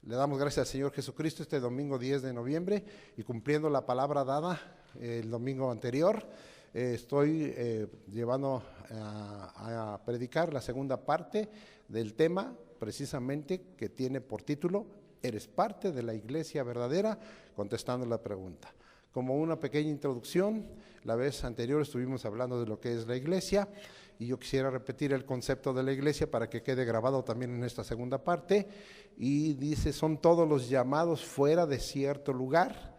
Le damos gracias al Señor Jesucristo este domingo 10 de noviembre y cumpliendo la palabra dada el domingo anterior, estoy llevando a predicar la segunda parte del tema precisamente que tiene por título ¿Eres parte de la iglesia verdadera? Contestando la pregunta. Como una pequeña introducción, la vez anterior estuvimos hablando de lo que es la iglesia y yo quisiera repetir el concepto de la iglesia para que quede grabado también en esta segunda parte. Y dice, son todos los llamados fuera de cierto lugar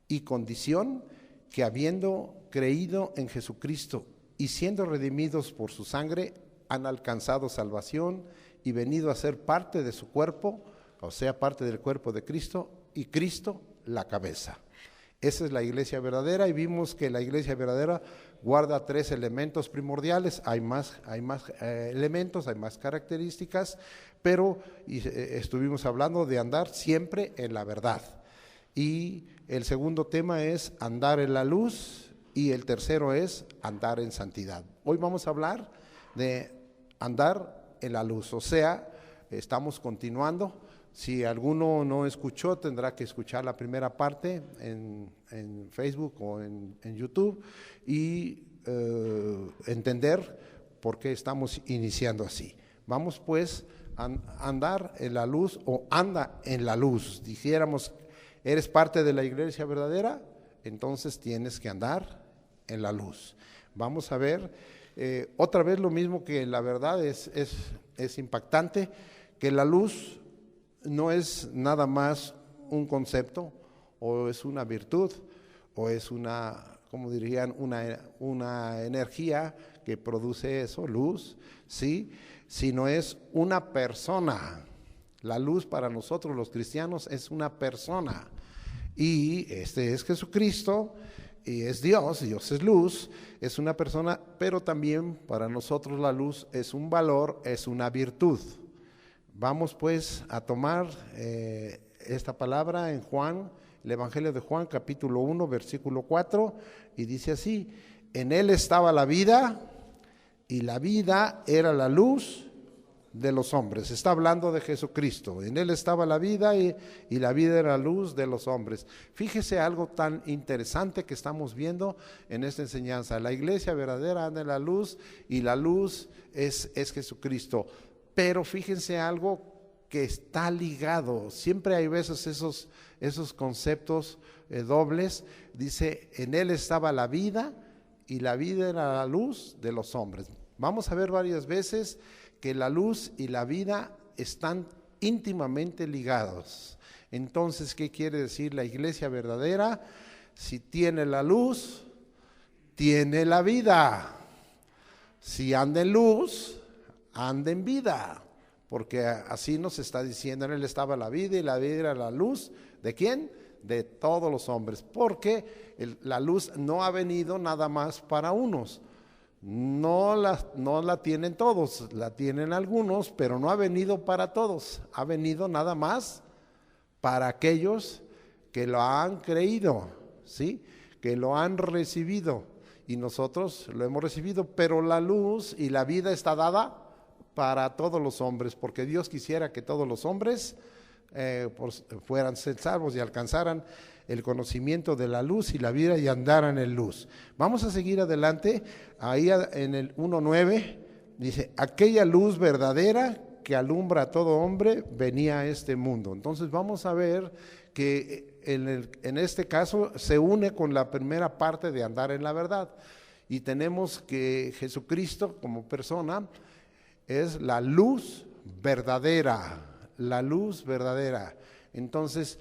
y condición que habiendo creído en Jesucristo y siendo redimidos por su sangre, han alcanzado salvación y venido a ser parte de su cuerpo, o sea, parte del cuerpo de Cristo, y Cristo la cabeza. Esa es la iglesia verdadera, y vimos que la iglesia verdadera guarda tres elementos primordiales. Hay más elementos, hay más características, pero estuvimos hablando de andar siempre en la verdad. Y el segundo tema es andar en la luz, y el tercero es andar en santidad. Hoy vamos a hablar de andar en la luz, o sea, estamos continuando. Si alguno no escuchó, tendrá que escuchar la primera parte en Facebook o en YouTube y entender por qué estamos iniciando así. Vamos pues a andar en la luz, o anda en la luz. Dijéramos, ¿eres parte de la iglesia verdadera? Entonces tienes que andar en la luz. Vamos a ver otra vez lo mismo, que la verdad es impactante, que la luz no es nada más un concepto, o es una virtud, o es una, como dirían, una energía que produce eso, luz, ¿sí? Sino es una persona. La luz para nosotros los cristianos es una persona, y este es Jesucristo, y es Dios es luz, es una persona, pero también para nosotros la luz es un valor, es una virtud. Vamos pues a tomar esta palabra en Juan, el Evangelio de Juan, capítulo 1, versículo 4, y dice así: en él estaba la vida, y la vida era la luz de los hombres. Está hablando de Jesucristo. En él estaba la vida y la vida era la luz de los hombres. Fíjese algo tan interesante que estamos viendo en esta enseñanza. La iglesia verdadera anda en la luz, y la luz es Jesucristo. Pero fíjense algo que está ligado. Siempre hay veces esos conceptos dobles. Dice, en él estaba la vida, y la vida era la luz de los hombres. Vamos a ver varias veces que la luz y la vida están íntimamente ligados. Entonces, ¿qué quiere decir la iglesia verdadera? Si tiene la luz, tiene la vida. Si anda en luz, anda en vida, porque así nos está diciendo, en él estaba la vida, y la vida era la luz, ¿de quién? De todos los hombres, porque la luz no ha venido nada más para unos, no la tienen todos, la tienen algunos, pero no ha venido para todos, ha venido nada más para aquellos que lo han creído, ¿sí? Que lo han recibido, y nosotros lo hemos recibido, pero la luz y la vida está dada para todos los hombres, porque Dios quisiera que todos los hombres fueran salvos y alcanzaran el conocimiento de la luz y la vida, y andaran en luz. Vamos a seguir adelante. Ahí en el 1:9 dice, aquella luz verdadera que alumbra a todo hombre venía a este mundo. Entonces vamos a ver que en este caso se une con la primera parte de andar en la verdad, y tenemos que Jesucristo como persona es la luz verdadera, la luz verdadera. Entonces,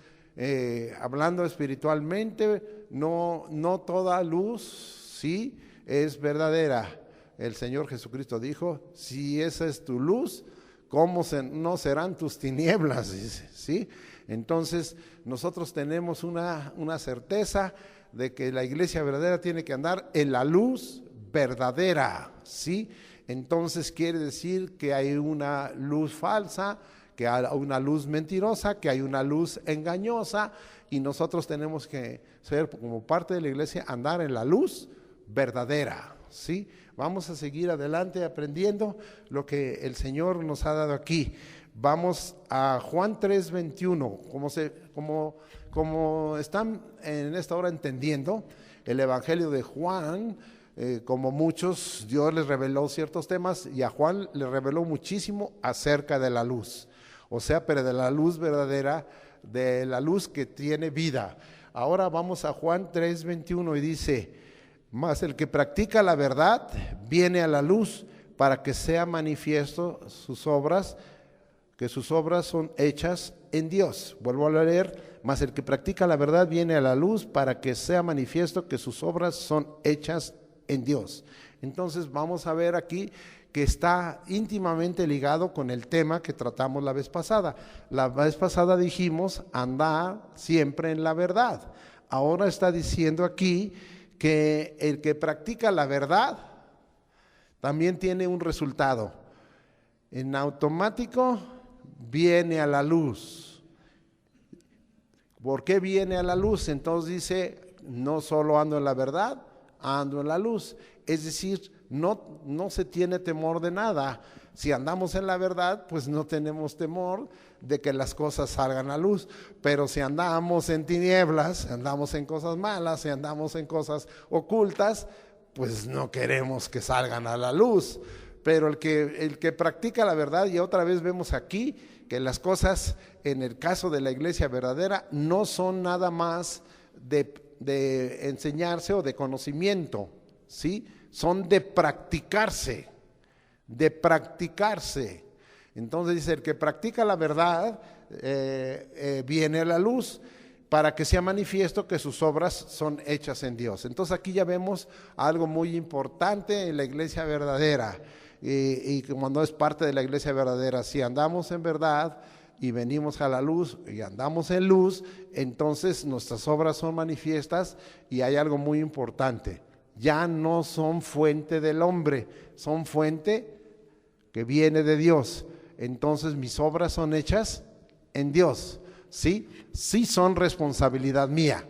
hablando espiritualmente, no toda luz, sí, es verdadera. El Señor Jesucristo dijo, si esa es tu luz, ¿cómo no serán tus tinieblas? Dice, ¿sí? Entonces, nosotros tenemos una certeza de que la iglesia verdadera tiene que andar en la luz verdadera, ¿sí? Entonces quiere decir que hay una luz falsa, que hay una luz mentirosa, que hay una luz engañosa, y nosotros tenemos que ser, como parte de la iglesia, andar en la luz verdadera, ¿sí? Vamos a seguir adelante aprendiendo lo que el Señor nos ha dado aquí. Vamos a Juan 3:21. Como están en esta hora entendiendo, el Evangelio de Juan, como muchos, Dios les reveló ciertos temas y a Juan le reveló muchísimo acerca de la luz. O sea, pero de la luz verdadera, de la luz que tiene vida. Ahora vamos a Juan 3:21 y dice: mas el que practica la verdad viene a la luz para que sea manifiesto sus obras, que sus obras son hechas en Dios. Vuelvo a leer: mas el que practica la verdad viene a la luz para que sea manifiesto que sus obras son hechas en Dios. Entonces vamos a ver aquí que está íntimamente ligado con el tema que tratamos la vez pasada. La vez pasada dijimos andar siempre en la verdad. Ahora está diciendo aquí que el que practica la verdad también tiene un resultado. En automático viene a la luz. ¿Por qué viene a la luz? Entonces dice: no solo ando en la verdad, ando en la luz. Es decir, no se tiene temor de nada. Si andamos en la verdad, pues no tenemos temor de que las cosas salgan a luz. Pero si andamos en tinieblas, andamos en cosas malas, si andamos en cosas ocultas, pues no queremos que salgan a la luz. Pero el que practica la verdad, y otra vez vemos aquí que las cosas en el caso de la iglesia verdadera no son nada más de enseñarse o de conocimiento, ¿sí? Son de practicarse, Entonces dice: el que practica la verdad viene a la luz para que sea manifiesto que sus obras son hechas en Dios. Entonces aquí ya vemos algo muy importante en la iglesia verdadera. Y cuando es parte de la iglesia verdadera, si andamos en verdad y venimos a la luz y andamos en luz, entonces nuestras obras son manifiestas. Y hay algo muy importante: ya no son fuente del hombre, son fuente que viene de Dios. Entonces mis obras son hechas en Dios. Sí son responsabilidad mía,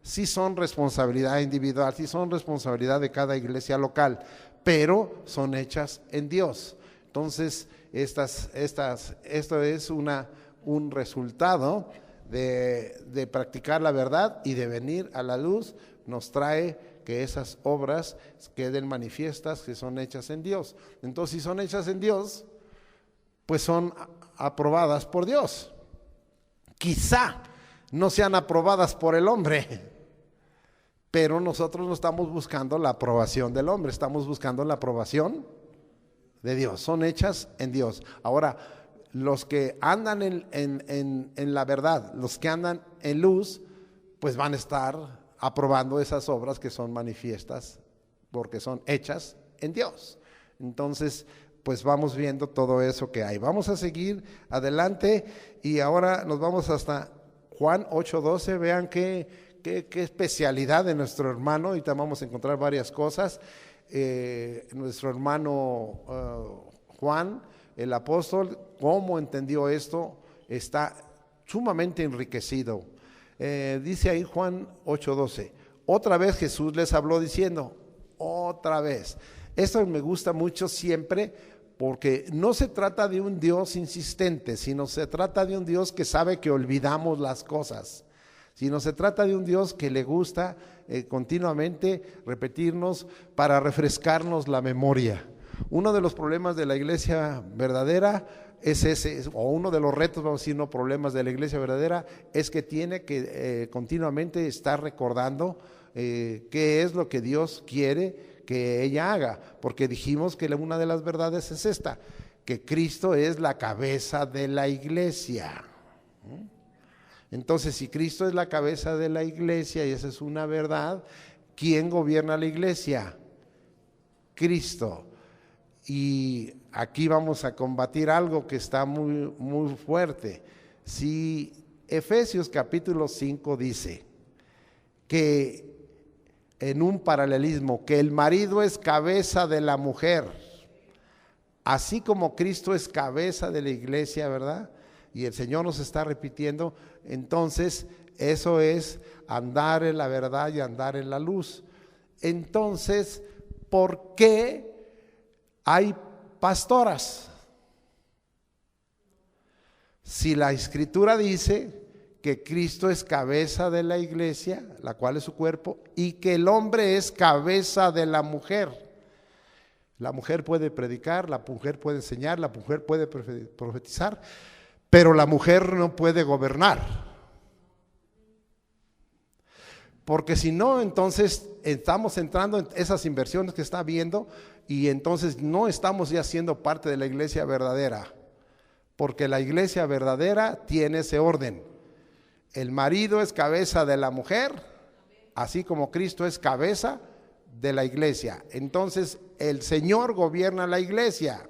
sí son responsabilidad individual, sí son responsabilidad de cada iglesia local, pero son hechas en Dios. Entonces esto es un resultado de practicar la verdad y de venir a la luz. Nos trae que esas obras queden manifiestas, que son hechas en Dios. Entonces, si son hechas en Dios, pues son aprobadas por Dios. Quizá no sean aprobadas por el hombre, pero nosotros no estamos buscando la aprobación del hombre, estamos buscando la aprobación de Dios. Son hechas en Dios. Ahora, los que andan en la verdad, los que andan en luz, pues van a estar aprobando esas obras que son manifiestas porque son hechas en Dios. Entonces, pues vamos viendo todo eso que hay. Vamos a seguir adelante y ahora nos vamos hasta Juan 8:12. Vean qué especialidad de nuestro hermano. Ahorita vamos a encontrar varias cosas. Nuestro hermano Juan, el apóstol, cómo entendió esto, está sumamente enriquecido. Dice ahí Juan 8:12: otra vez Jesús les habló diciendo, otra vez. Esto me gusta mucho siempre, porque no se trata de un Dios insistente, sino se trata de un Dios que sabe que olvidamos las cosas, sino se trata de un Dios que le gusta continuamente repetirnos para refrescarnos la memoria. Uno de los problemas de la iglesia verdadera es ese, o uno de los retos, vamos a decir, no problemas de la iglesia verdadera, es que tiene que continuamente estar recordando qué es lo que Dios quiere que ella haga, porque dijimos que una de las verdades es esta, que Cristo es la cabeza de la iglesia. Entonces, si Cristo es la cabeza de la iglesia y esa es una verdad, ¿quién gobierna la iglesia? Cristo. Y aquí vamos a combatir algo que está muy, muy fuerte. Si Efesios capítulo 5 dice que en un paralelismo, que el marido es cabeza de la mujer, así como Cristo es cabeza de la iglesia, ¿verdad? Y el Señor nos está repitiendo, entonces eso es andar en la verdad y andar en la luz. Entonces, ¿por qué hay pastoras? Si la Escritura dice que Cristo es cabeza de la iglesia, la cual es su cuerpo, y que el hombre es cabeza de la mujer. La mujer puede predicar, la mujer puede enseñar, la mujer puede profetizar, pero la mujer no puede gobernar. Porque si no, entonces estamos entrando en esas inversiones que está habiendo y entonces no estamos ya siendo parte de la iglesia verdadera. Porque la iglesia verdadera tiene ese orden. El marido es cabeza de la mujer, así como Cristo es cabeza de la iglesia. Entonces el Señor gobierna la iglesia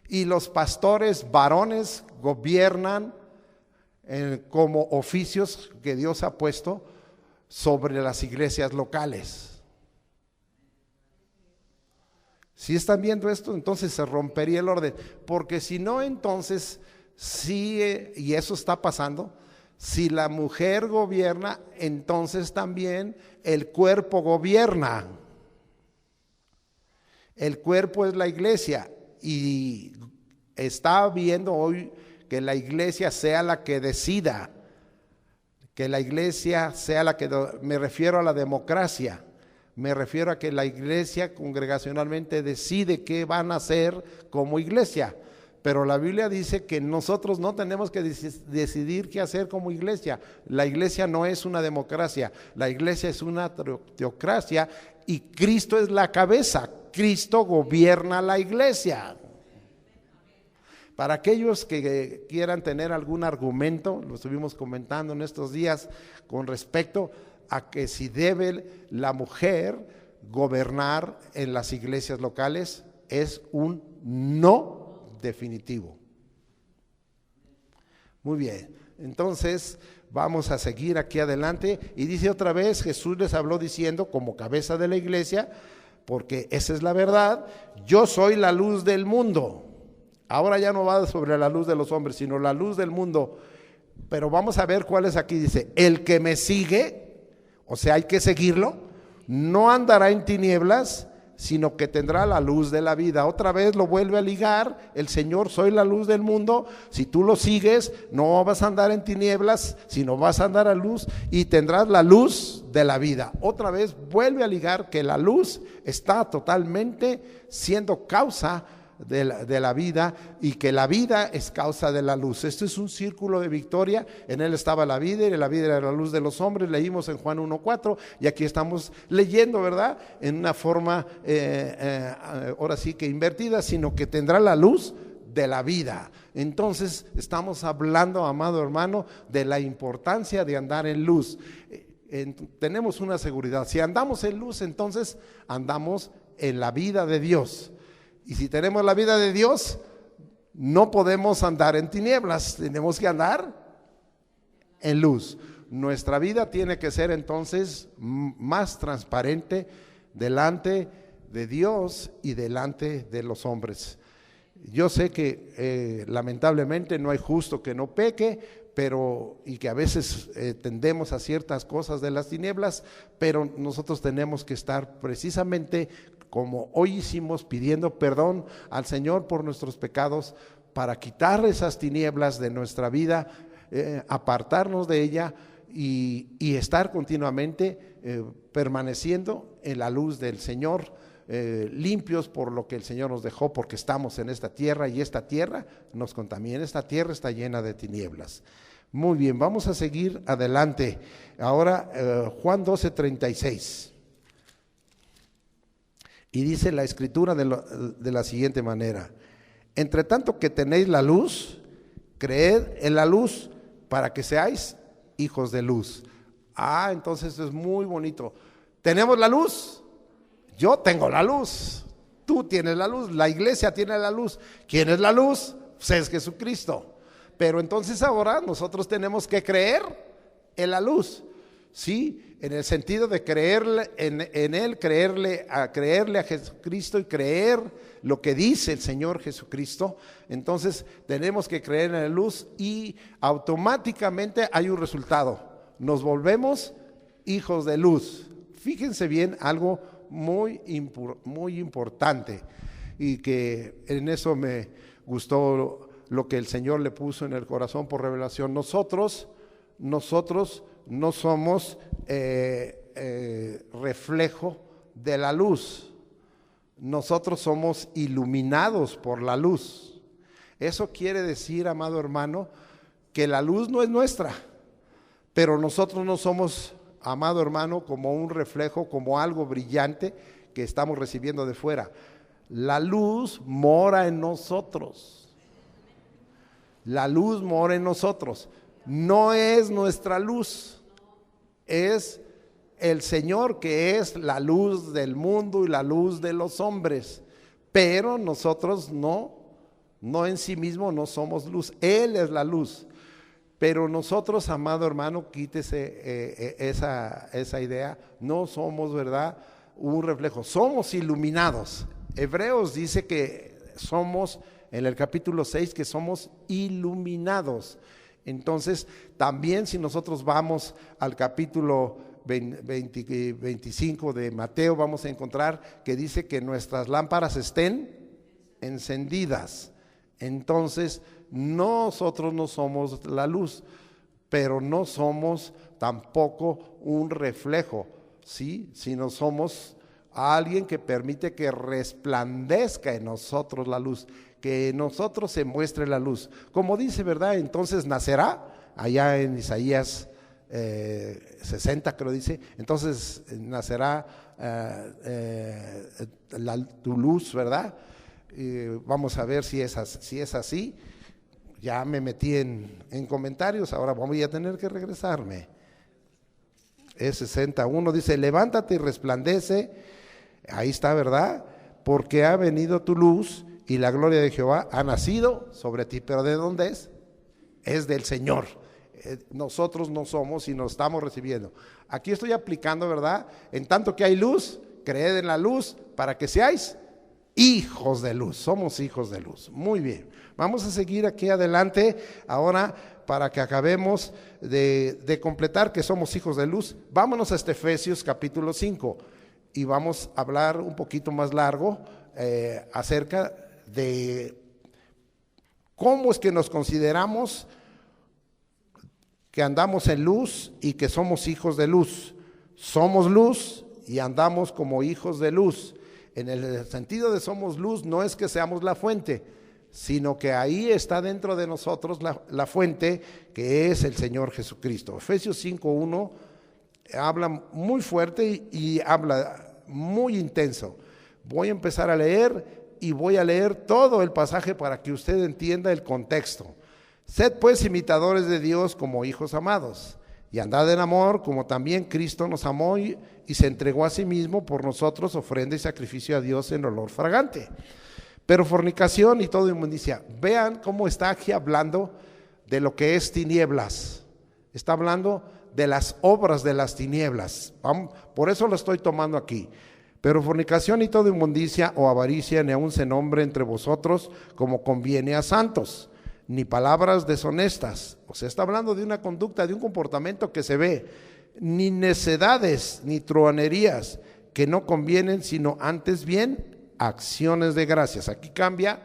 y los pastores varones gobiernan como oficios que Dios ha puesto sobre las iglesias locales. Si están viendo esto, entonces se rompería el orden, porque si no, entonces sí, y eso está pasando. Si la mujer gobierna, entonces también el cuerpo gobierna. El cuerpo es la iglesia y está viendo hoy que la iglesia sea la que decida, que la iglesia sea la que, me refiero a la democracia, me refiero a que la iglesia congregacionalmente decide qué van a hacer como iglesia. Pero la Biblia dice que nosotros no tenemos que decidir qué hacer como iglesia. La iglesia no es una democracia, la iglesia es una teocracia y Cristo es la cabeza. Cristo gobierna la iglesia. Para aquellos que quieran tener algún argumento, lo estuvimos comentando en estos días con respecto a que si debe la mujer gobernar en las iglesias locales, es un no definitivo. Muy bien, entonces vamos a seguir aquí adelante y dice otra vez, Jesús les habló diciendo como cabeza de la iglesia, porque esa es la verdad, yo soy la luz del mundo. Ahora ya no va sobre la luz de los hombres, sino la luz del mundo. Pero vamos a ver cuál es aquí. Dice, el que me sigue, o sea, hay que seguirlo, no andará en tinieblas, sino que tendrá la luz de la vida. Otra vez lo vuelve a ligar, el Señor, soy la luz del mundo. Si tú lo sigues, no vas a andar en tinieblas, sino vas a andar a luz y tendrás la luz de la vida. Otra vez vuelve a ligar que la luz está totalmente siendo causa de la vida y que la vida es causa de la luz. Esto es un círculo de victoria. En él estaba la vida y la vida era la luz de los hombres. Leímos en Juan 1:4 y aquí estamos leyendo, ¿verdad? En una forma ahora sí que invertida, sino que tendrá la luz de la vida. Entonces estamos hablando, amado hermano, de la importancia de andar en luz. Tenemos una seguridad. Si andamos en luz, entonces andamos en la vida de Dios. Y si tenemos la vida de Dios, no podemos andar en tinieblas, tenemos que andar en luz. Nuestra vida tiene que ser entonces más transparente delante de Dios y delante de los hombres. Yo sé que lamentablemente no hay justo que no peque, y que a veces tendemos a ciertas cosas de las tinieblas, pero nosotros tenemos que estar precisamente como hoy hicimos, pidiendo perdón al Señor por nuestros pecados, para quitar esas tinieblas de nuestra vida, apartarnos de ella y estar continuamente permaneciendo en la luz del Señor, limpios por lo que el Señor nos dejó, porque estamos en esta tierra y esta tierra nos contamina, esta tierra está llena de tinieblas. Muy bien, vamos a seguir adelante. Ahora Juan 12:36. Y dice la escritura de la siguiente manera: entre tanto que tenéis la luz, creed en la luz para que seáis hijos de luz. Entonces es muy bonito. ¿Tenemos la luz? Yo tengo la luz. Tú tienes la luz. La iglesia tiene la luz. ¿Quién es la luz? Pues es Jesucristo. Pero entonces ahora nosotros tenemos que creer en la luz. Sí, en el sentido de creerle en Él, creerle a Jesucristo y creer lo que dice el Señor Jesucristo. Entonces tenemos que creer en la luz y automáticamente hay un resultado. Nos volvemos hijos de luz. Fíjense bien, algo muy importante y que en eso me gustó lo que el Señor le puso en el corazón por revelación. Nosotros no somos reflejo de la luz. Nosotros somos iluminados por la luz. Eso quiere decir, amado hermano, que la luz no es nuestra, pero nosotros no somos, amado hermano, como un reflejo, como algo brillante que estamos recibiendo de fuera. La luz mora en nosotros. La luz mora en nosotros. No es nuestra luz, es el Señor, que es la luz del mundo y la luz de los hombres. Pero nosotros no en sí mismo no somos luz. Él es la luz. Pero nosotros, amado hermano, quítese esa idea. No somos, ¿verdad?, un reflejo. Somos iluminados. Hebreos dice que somos, en el capítulo 6, que somos iluminados. Entonces, también si nosotros vamos al capítulo 25 de Mateo, vamos a encontrar que dice que nuestras lámparas estén encendidas. Entonces, nosotros no somos la luz, pero no somos tampoco un reflejo, ¿sí? Sino somos alguien que permite que resplandezca en nosotros la luz, que en nosotros se muestre la luz. Como dice, ¿verdad? Entonces nacerá, allá en Isaías 60 creo dice, entonces nacerá tu luz, ¿verdad? Vamos a ver si es así. Ya me metí en comentarios, ahora voy a tener que regresarme. Es 61, dice, levántate y resplandece, ahí está, ¿verdad? Porque ha venido tu luz y la gloria de Jehová ha nacido sobre ti. ¿Pero de dónde es? Es del Señor. Nosotros no somos y nos estamos recibiendo. Aquí estoy aplicando, ¿verdad? En tanto que hay luz, creed en la luz para que seáis hijos de luz. Somos hijos de luz. Muy bien. Vamos a seguir aquí adelante ahora para que acabemos de completar que somos hijos de luz. Vámonos a Efesios capítulo 5 y vamos a hablar un poquito más largo acerca de cómo es que nos consideramos que andamos en luz y que somos hijos de luz. Somos luz y andamos como hijos de luz. En el sentido de somos luz, no es que seamos la fuente, sino que ahí está dentro de nosotros la fuente, que es el Señor Jesucristo. Efesios 5:1 habla muy fuerte y habla muy intenso. Voy a empezar a leer y voy a leer todo el pasaje para que usted entienda el contexto. Sed pues imitadores de Dios como hijos amados, y andad en amor como también Cristo nos amó y se entregó a sí mismo por nosotros, ofrenda y sacrificio a Dios en olor fragante. Pero fornicación y toda inmundicia, vean cómo está aquí hablando de lo que es tinieblas. Está hablando de las obras de las tinieblas. Por eso lo estoy tomando aquí. Pero fornicación y toda inmundicia o avaricia ni aun se nombre entre vosotros como conviene a santos, ni palabras deshonestas. O sea, está hablando de una conducta, de un comportamiento que se ve, ni necedades, ni truanerías que no convienen, sino antes bien acciones de gracias. Aquí cambia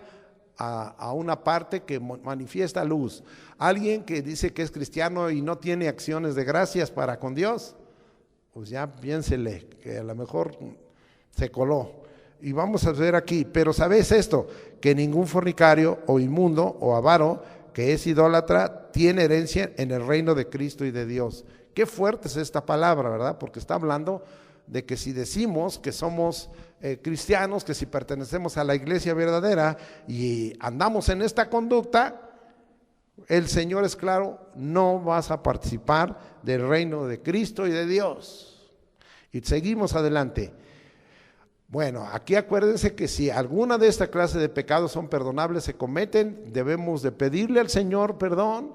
a una parte que manifiesta luz. Alguien que dice que es cristiano y no tiene acciones de gracias para con Dios, pues ya piénsele que a lo mejor se coló. Y vamos a ver aquí, pero ¿sabes esto? Que ningún fornicario o inmundo o avaro que es idólatra tiene herencia en el reino de Cristo y de Dios. Qué fuerte es esta palabra, ¿verdad? Porque está hablando de que si decimos que somos cristianos, que si pertenecemos a la iglesia verdadera y andamos en esta conducta, el Señor es claro, no vas a participar del reino de Cristo y de Dios. Y seguimos adelante. Bueno, aquí acuérdense que si alguna de esta clase de pecados son perdonables, se cometen, debemos de pedirle al Señor perdón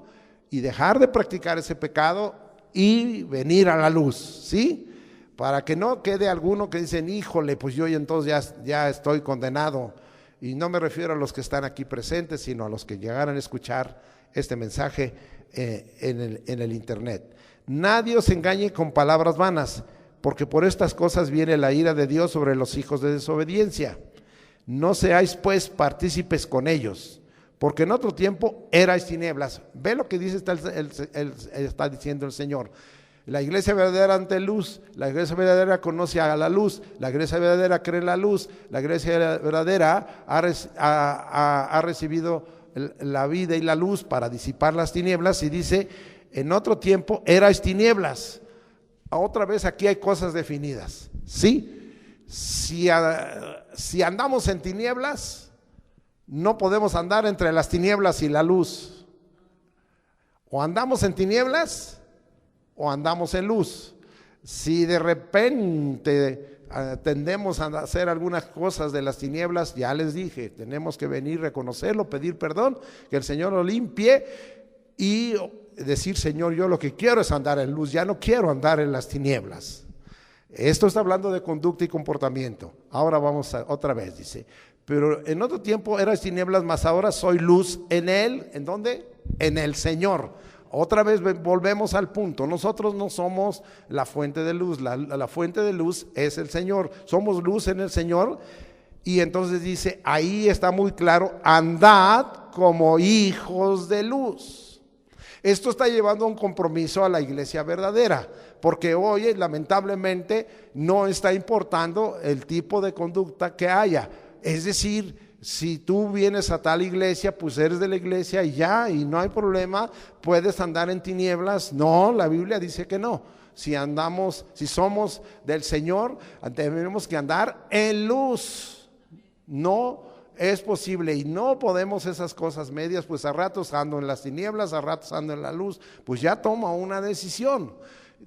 y dejar de practicar ese pecado y venir a la luz, ¿sí? Para que no quede alguno que dicen, híjole, pues yo entonces ya estoy condenado. Y no me refiero a los que están aquí presentes, sino a los que llegaran a escuchar este mensaje en el internet. Nadie os engañe con palabras vanas, porque por estas cosas viene la ira de Dios sobre los hijos de desobediencia. No seáis pues partícipes con ellos, porque en otro tiempo erais tinieblas. Ve lo que dice, está diciendo el Señor. La iglesia verdadera ante luz, la iglesia verdadera conoce a la luz, la iglesia verdadera cree en la luz, la iglesia verdadera ha recibido la vida y la luz para disipar las tinieblas, y dice, en otro tiempo erais tinieblas. Otra vez aquí hay cosas definidas, ¿sí? Si andamos en tinieblas, no podemos andar entre las tinieblas y la luz. O andamos en tinieblas o andamos en luz. Si de repente tendemos a hacer algunas cosas de las tinieblas, ya les dije, tenemos que venir, reconocerlo, pedir perdón, que el Señor lo limpie y decir, Señor, yo lo que quiero es andar en luz, ya no quiero andar en las tinieblas. Esto está hablando de conducta y comportamiento. Ahora vamos otra vez, dice, pero en otro tiempo eras tinieblas, mas ahora soy luz en él. ¿En dónde? En el Señor. Otra vez volvemos al punto, nosotros no somos la fuente de luz, la fuente de luz es el Señor, somos luz en el Señor, y entonces dice, ahí está muy claro, andad como hijos de luz. Esto está llevando a un compromiso a la iglesia verdadera, porque hoy lamentablemente no está importando el tipo de conducta que haya, es decir, si tú vienes a tal iglesia, pues eres de la iglesia y ya, y no hay problema, puedes andar en tinieblas. No, la Biblia dice que no. Si somos del Señor, tenemos que andar en luz. No es posible y no podemos esas cosas medias, pues a ratos ando en las tinieblas, a ratos ando en la luz, pues ya toma una decisión.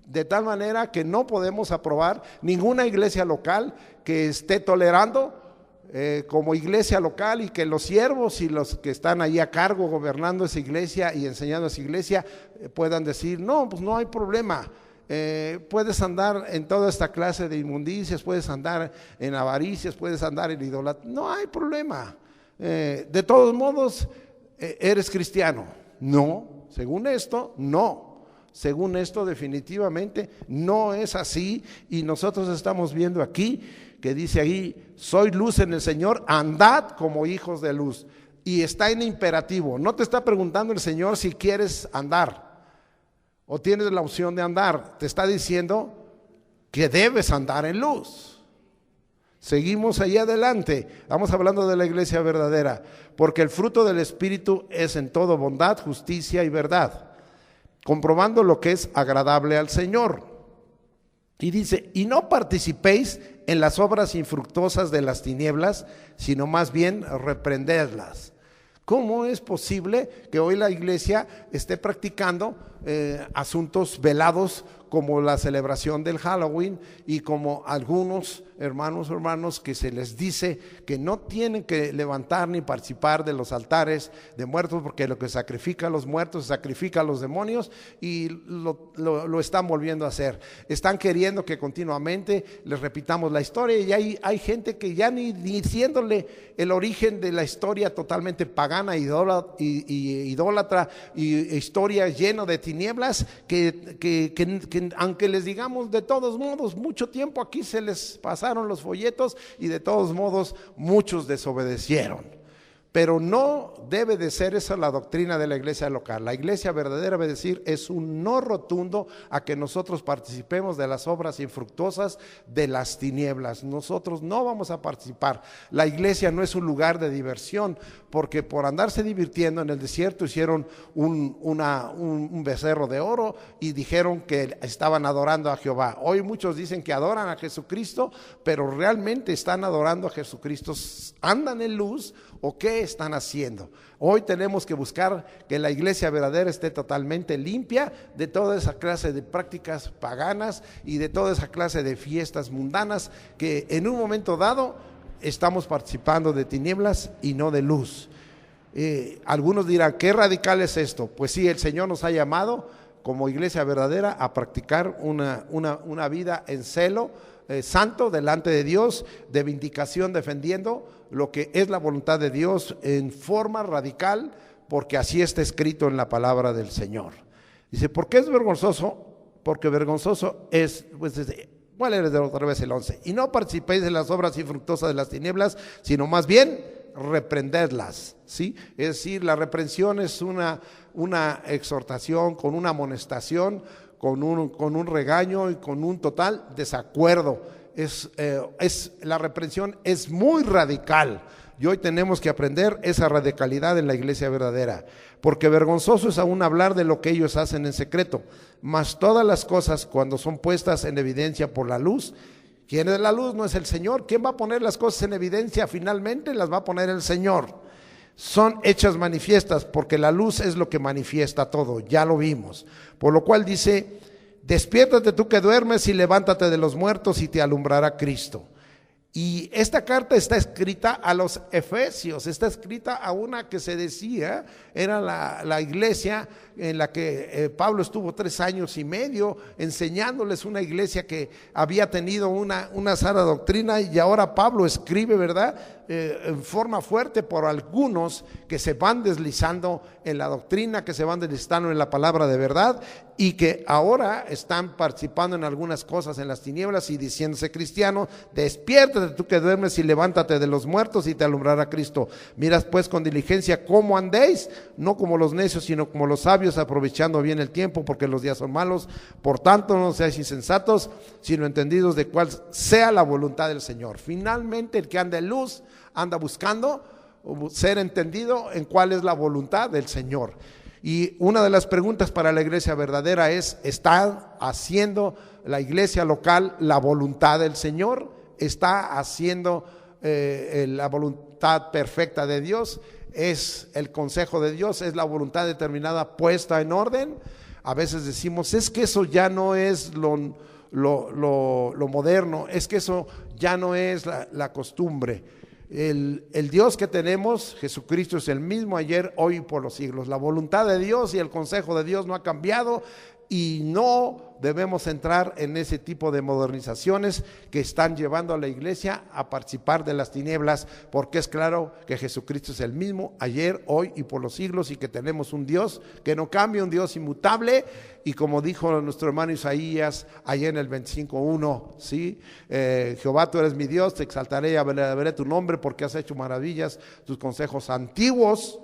De tal manera que no podemos aprobar ninguna iglesia local que esté tolerando como iglesia local, y que los siervos y los que están ahí a cargo gobernando esa iglesia y enseñando esa iglesia puedan decir, no, pues no hay problema, puedes andar en toda esta clase de inmundicias, puedes andar en avaricias, puedes andar en idolatría, no hay problema, de todos modos eres cristiano. No, según esto, no. Según esto definitivamente no es así, y nosotros estamos viendo aquí que dice ahí, soy luz en el Señor, andad como hijos de luz, y está en imperativo. No te está preguntando el Señor si quieres andar o tienes la opción de andar, te está diciendo que debes andar en luz. Seguimos allá adelante, estamos hablando de la iglesia verdadera, porque el fruto del Espíritu es en todo bondad, justicia y verdad, comprobando lo que es agradable al Señor. Y dice, y no participéis en las obras infructuosas de las tinieblas, sino más bien reprendedlas. ¿Cómo es posible que hoy la iglesia esté practicando asuntos velados como la celebración del Halloween, y como algunos hermanos que se les dice que no tienen que levantar ni participar de los altares de muertos, porque lo que sacrifica a los muertos sacrifica a los demonios, y lo están volviendo a hacer? Están queriendo que continuamente les repitamos la historia, y hay gente que ya ni diciéndole el origen de la historia totalmente pagana, idólatra, y historia llena de tinieblas, que aunque les digamos de todos modos, mucho tiempo aquí se les pasaron los folletos y de todos modos muchos desobedecieron. Pero no debe de ser esa la doctrina de la iglesia local. La iglesia verdadera debe decir, es un no rotundo a que nosotros participemos de las obras infructuosas de las tinieblas. Nosotros no vamos a participar. La iglesia no es un lugar de diversión, porque por andarse divirtiendo en el desierto hicieron un becerro de oro y dijeron que estaban adorando a Jehová. Hoy muchos dicen que adoran a Jesucristo, pero realmente están adorando a Jesucristo. ¿Andan en luz o qué están haciendo? Hoy tenemos que buscar que la iglesia verdadera esté totalmente limpia de toda esa clase de prácticas paganas y de toda esa clase de fiestas mundanas que en un momento dado estamos participando de tinieblas y no de luz. Algunos dirán, ¿qué radical es esto? Pues sí, el Señor nos ha llamado como iglesia verdadera a practicar una vida en celo santo delante de Dios, de vindicación, defendiendo lo que es la voluntad de Dios en forma radical, porque así está escrito en la palabra del Señor. Dice, ¿por qué es vergonzoso? Porque vergonzoso es, pues, ¿cuál era otra vez el 11? Y no participéis de las obras infructuosas de las tinieblas, sino más bien reprenderlas, ¿sí? Es decir, la reprensión es una exhortación con una amonestación, con un regaño y con un total desacuerdo. La reprensión es muy radical. Y hoy tenemos que aprender esa radicalidad en la iglesia verdadera, porque vergonzoso es aún hablar de lo que ellos hacen en secreto, mas todas las cosas cuando son puestas en evidencia por la luz. ¿Quién es la luz? No es el Señor. ¿Quién va a poner las cosas en evidencia? Finalmente las va a poner el Señor. Son hechas manifiestas, porque la luz es lo que manifiesta todo, ya lo vimos. Por lo cual dice: despiértate tú que duermes y levántate de los muertos y te alumbrará Cristo. Y esta carta está escrita a los Efesios, está escrita a una que se decía era la iglesia en la que Pablo estuvo 3 años y medio enseñándoles, una iglesia que había tenido una sana doctrina, y ahora Pablo escribe, ¿verdad?, en forma fuerte por algunos que se van deslizando en la doctrina, que se van deslizando en la palabra de verdad, y que ahora están participando en algunas cosas en las tinieblas y diciéndose cristianos. Despiértate tú que duermes y levántate de los muertos y te alumbrará Cristo. Mirad pues con diligencia cómo andéis, no como los necios, sino como los sabios, aprovechando bien el tiempo, porque los días son malos. Por tanto, no seáis insensatos, sino entendidos de cuál sea la voluntad del Señor. Finalmente, el que anda en luz anda buscando ser entendido en cuál es la voluntad del Señor. Y una de las preguntas para la iglesia verdadera es: ¿está haciendo la iglesia local la voluntad del Señor? ¿Está haciendo la voluntad perfecta de Dios? ¿Es el consejo de Dios? ¿Es la voluntad determinada puesta en orden? A veces decimos: es que eso ya no es lo moderno, es que eso ya no es la costumbre. El Dios que tenemos, Jesucristo, es el mismo ayer, hoy y por los siglos. La voluntad de Dios y el consejo de Dios no ha cambiado, y no debemos entrar en ese tipo de modernizaciones que están llevando a la iglesia a participar de las tinieblas, porque es claro que Jesucristo es el mismo ayer, hoy y por los siglos, y que tenemos un Dios que no cambia, un Dios inmutable. Y como dijo nuestro hermano Isaías allá en el 25:1, ¿sí? Jehová, tú eres mi Dios, te exaltaré y alabaré tu nombre, porque has hecho maravillas, tus consejos antiguos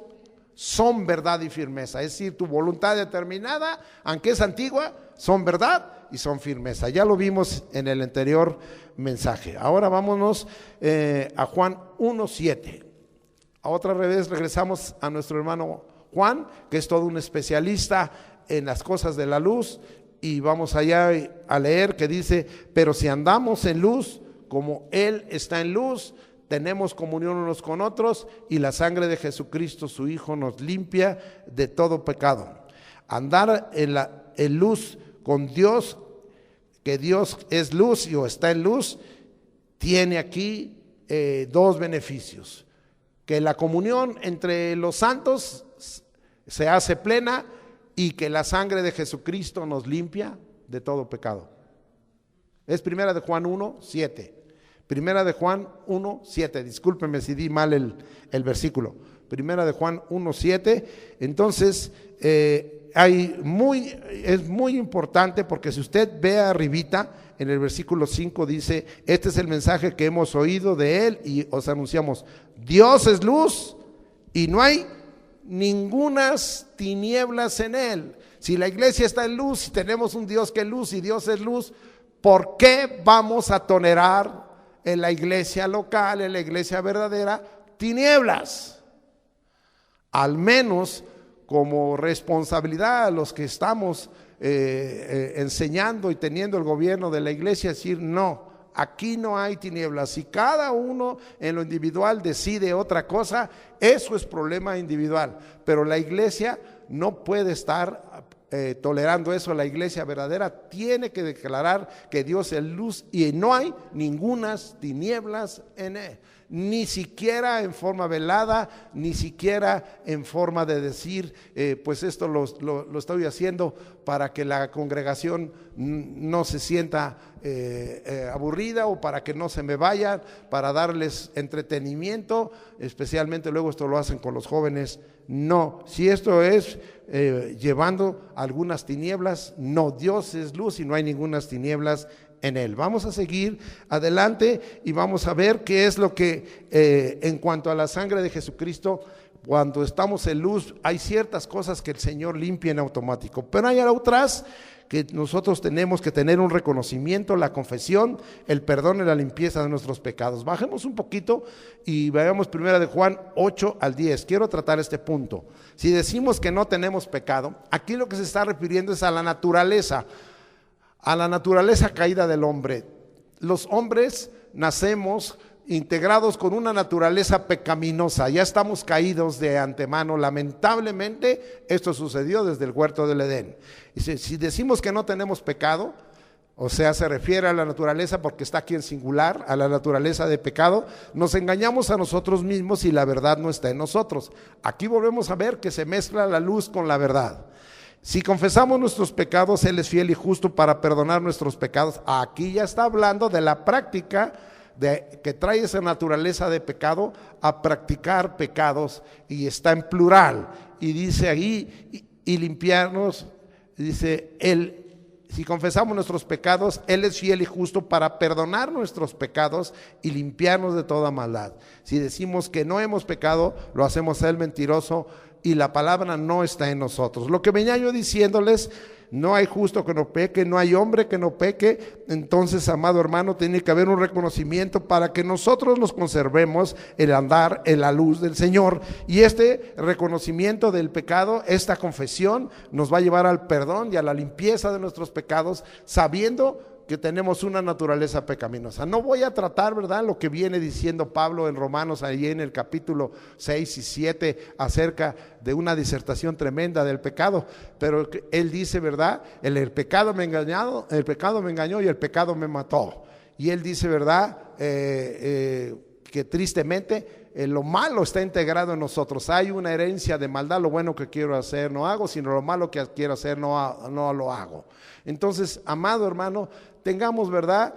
son verdad y firmeza. Es decir, tu voluntad determinada, aunque es antigua, son verdad y son firmeza. Ya lo vimos en el anterior mensaje. Ahora vámonos a Juan 1:7. A otra vez regresamos a nuestro hermano Juan, que es todo un especialista en las cosas de la luz, y vamos allá a leer que dice: pero si andamos en luz como Él está en luz, tenemos comunión unos con otros, y la sangre de Jesucristo su Hijo nos limpia de todo pecado. Andar en luz con Dios, que Dios es luz o está en luz, tiene aquí 2 beneficios: que la comunión entre los santos se hace plena, y que la sangre de Jesucristo nos limpia de todo pecado. Es 1 de Juan 1:7. 1 de Juan 1:7. Discúlpeme si di mal el versículo. 1 de Juan 1:7. Entonces, es muy importante, porque si usted ve arribita en el versículo 5 dice: este es el mensaje que hemos oído de Él y os anunciamos. Dios es luz y no hay ningunas tinieblas en Él. Si la iglesia está en luz, si tenemos un Dios que es luz y Dios es luz, ¿por qué vamos a tolerar en la iglesia local, en la iglesia verdadera, tinieblas? Al menos como responsabilidad a los que estamos enseñando y teniendo el gobierno de la iglesia, decir: no, aquí no hay tinieblas. Si cada uno en lo individual decide otra cosa, eso es problema individual, pero la iglesia no puede estar tolerando eso. La iglesia verdadera tiene que declarar que Dios es luz y no hay ningunas tinieblas en Él, ni siquiera en forma velada, ni siquiera en forma de decir pues esto lo estoy haciendo para que la congregación no se sienta aburrida, o para que no se me vayan, para darles entretenimiento. Especialmente luego esto lo hacen con los jóvenes. No, si esto es llevando algunas tinieblas, no, Dios es luz y no hay ninguna tinieblas en Él. Vamos a seguir adelante y vamos a ver qué es lo que en cuanto a la sangre de Jesucristo, cuando estamos en luz, hay ciertas cosas que el Señor limpia en automático, pero hay otras que nosotros tenemos que tener un reconocimiento, la confesión, el perdón y la limpieza de nuestros pecados. Bajemos un poquito y veamos 1 de Juan 8 al 10. Quiero tratar este punto. Si decimos que no tenemos pecado, aquí lo que se está refiriendo es a la naturaleza caída del hombre. Los hombres nacemos integrados con una naturaleza pecaminosa, ya estamos caídos de antemano. Lamentablemente esto sucedió desde el huerto del Edén. Y si decimos que no tenemos pecado, o sea, se refiere a la naturaleza porque está aquí en singular, a la naturaleza de pecado, nos engañamos a nosotros mismos y la verdad no está en nosotros. Aquí volvemos a ver que se mezcla la luz con la verdad. Si confesamos nuestros pecados, Él es fiel y justo para perdonar nuestros pecados. Aquí ya está hablando de la práctica que trae esa naturaleza de pecado a practicar pecados, y está en plural, y dice ahí, y limpiarnos, dice Él, si confesamos nuestros pecados, Él es fiel y justo para perdonar nuestros pecados y limpiarnos de toda maldad. Si decimos que no hemos pecado, lo hacemos a Él mentiroso y la palabra no está en nosotros. Lo que venía yo diciéndoles, no hay justo que no peque, no hay hombre que no peque. Entonces, amado hermano, tiene que haber un reconocimiento para que nosotros nos conservemos el andar en la luz del Señor. Y este reconocimiento del pecado, esta confesión, nos va a llevar al perdón y a la limpieza de nuestros pecados, sabiendo que tenemos una naturaleza pecaminosa. No voy a tratar, ¿verdad?, lo que viene diciendo Pablo en Romanos, ahí en el capítulo 6 y 7, acerca de una disertación tremenda del pecado, pero él dice, ¿verdad?, el pecado me engañó y el pecado me mató. Y él dice, ¿verdad?, que tristemente lo malo está integrado en nosotros. Hay una herencia de maldad, lo bueno que quiero hacer no hago, sino lo malo que quiero hacer no lo hago. Entonces, amado hermano, tengamos, ¿verdad?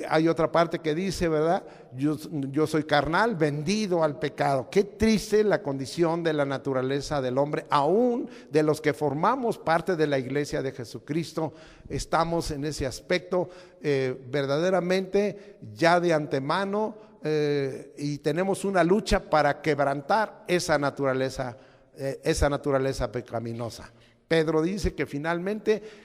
Hay otra parte que dice, ¿verdad? Yo soy carnal, vendido al pecado. Qué triste la condición de la naturaleza del hombre, aún de los que formamos parte de la iglesia de Jesucristo. Estamos en ese aspecto verdaderamente ya de antemano, y tenemos una lucha para quebrantar esa naturaleza pecaminosa. Pedro dice que finalmente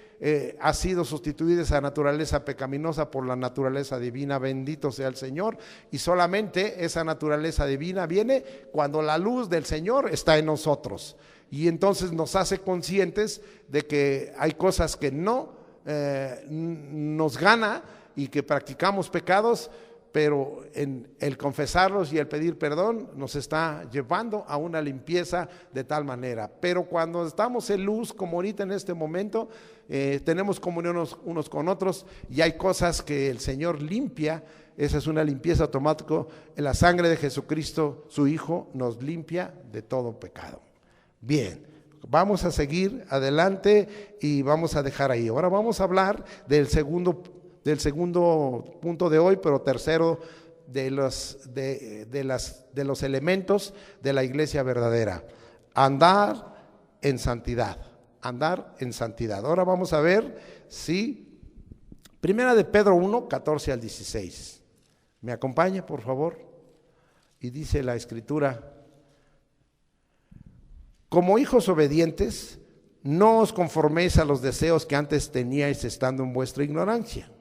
ha sido sustituida esa naturaleza pecaminosa por la naturaleza divina. Bendito sea el Señor. Y solamente esa naturaleza divina viene cuando la luz del Señor está en nosotros, y entonces nos hace conscientes de que hay cosas que no nos gana y que practicamos pecados, pero en el confesarlos y el pedir perdón nos está llevando a una limpieza de tal manera. Pero cuando estamos en luz, como ahorita en este momento, tenemos comunión unos con otros, y hay cosas que el Señor limpia. Esa es una limpieza automática. En la sangre de Jesucristo, su Hijo, nos limpia de todo pecado. Bien, vamos a seguir adelante y vamos a dejar ahí. Ahora vamos a hablar del segundo punto de hoy, pero tercero de los elementos de la iglesia verdadera: andar en santidad. Andar en santidad. Ahora vamos a ver si Primera de Pedro 1, 14 al 16. ¿Me acompaña, por favor? Y dice la Escritura: como hijos obedientes, no os conforméis a los deseos que antes teníais estando en vuestra ignorancia,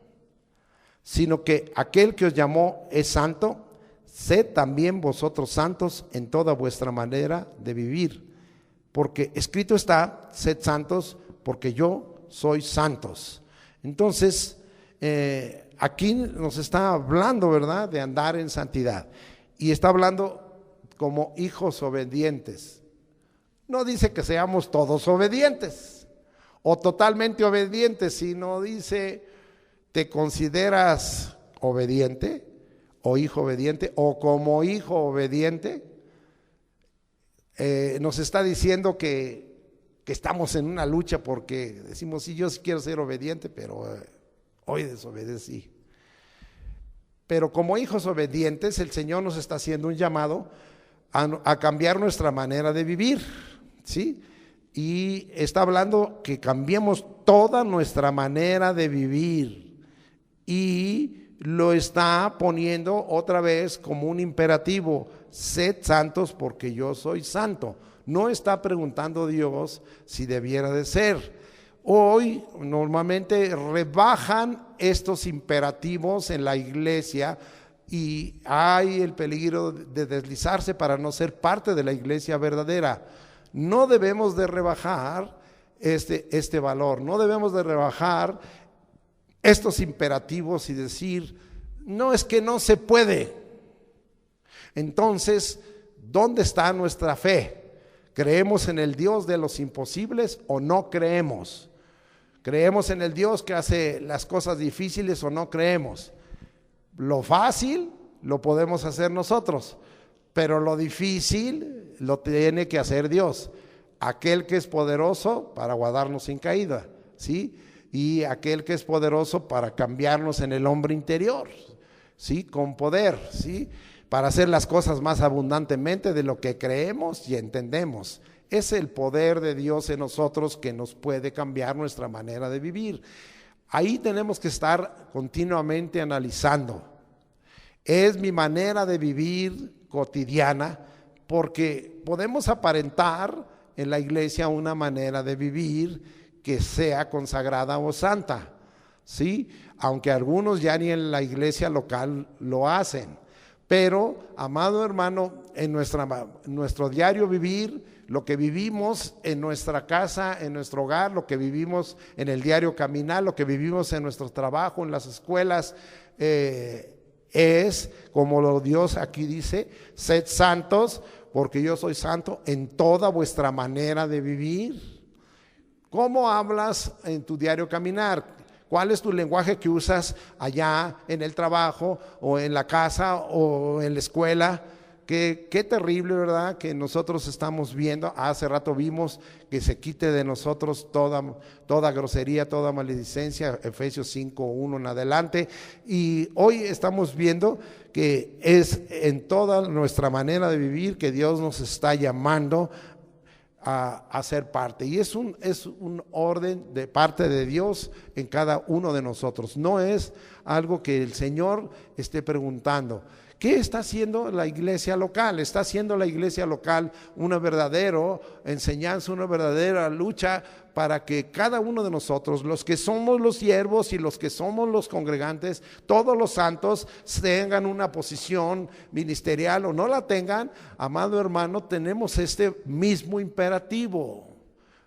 sino que aquel que os llamó es santo. Sed también vosotros santos en toda vuestra manera de vivir, porque escrito está: sed santos, porque yo soy santos. Entonces, aquí nos está hablando, ¿verdad?, de andar en santidad, y está hablando como hijos obedientes. No dice que seamos todos obedientes o totalmente obedientes, sino dice: ¿te consideras obediente o hijo obediente o como hijo obediente? Nos está diciendo que estamos en una lucha, porque decimos: sí, yo sí quiero ser obediente, pero hoy desobedecí. Pero como hijos obedientes, el Señor nos está haciendo un llamado a cambiar nuestra manera de vivir, ¿sí? Y está hablando que cambiemos toda nuestra manera de vivir. y lo está poniendo otra vez como un imperativo: sed santos porque yo soy santo. No está preguntando Dios si debiera de ser. Hoy normalmente rebajan estos imperativos en la iglesia y hay el peligro de deslizarse para no ser parte de la iglesia verdadera. No debemos de rebajar este valor, no debemos de rebajar estos imperativos y decir, no, es que no se puede. Entonces, ¿dónde está nuestra fe? ¿Creemos en el Dios de los imposibles o no creemos? ¿Creemos en el Dios que hace las cosas difíciles o no creemos? Lo fácil lo podemos hacer nosotros, pero lo difícil lo tiene que hacer Dios, aquel que es poderoso para guardarnos sin caída, ¿sí? Y aquel que es poderoso para cambiarnos en el hombre interior, ¿sí? Con poder, ¿sí? Para hacer las cosas más abundantemente de lo que creemos y entendemos. Es el poder de Dios en nosotros que nos puede cambiar nuestra manera de vivir. Ahí tenemos que estar continuamente analizando. Es mi manera de vivir cotidiana, porque podemos aparentar en la iglesia una manera de vivir que sea consagrada o santa, ¿sí? Aunque algunos ya ni en la iglesia local lo hacen. Pero, amado hermano, en nuestro diario vivir, lo que vivimos en nuestra casa, en nuestro hogar, lo que vivimos en el diario caminar, lo que vivimos en nuestro trabajo, en las escuelas, es como lo Dios aquí dice: sed santos porque yo soy santo, en toda vuestra manera de vivir. ¿Cómo hablas en tu diario caminar? ¿Cuál es tu lenguaje que usas allá en el trabajo o en la casa o en la escuela? Qué terrible, ¿verdad? Que nosotros estamos viendo, hace rato vimos que se quite de nosotros toda grosería, toda maledicencia, Efesios 5:1 en adelante. Y hoy estamos viendo que es en toda nuestra manera de vivir que Dios nos está llamando a ser parte, y es un orden de parte de Dios en cada uno de nosotros. No es algo que el Señor esté preguntando. ¿Qué está haciendo la iglesia local? ¿Está haciendo la iglesia local una verdadera enseñanza, una verdadera lucha para que cada uno de nosotros, los que somos los siervos y los que somos los congregantes, todos los santos, tengan una posición ministerial o no la tengan? Amado hermano, tenemos este mismo imperativo.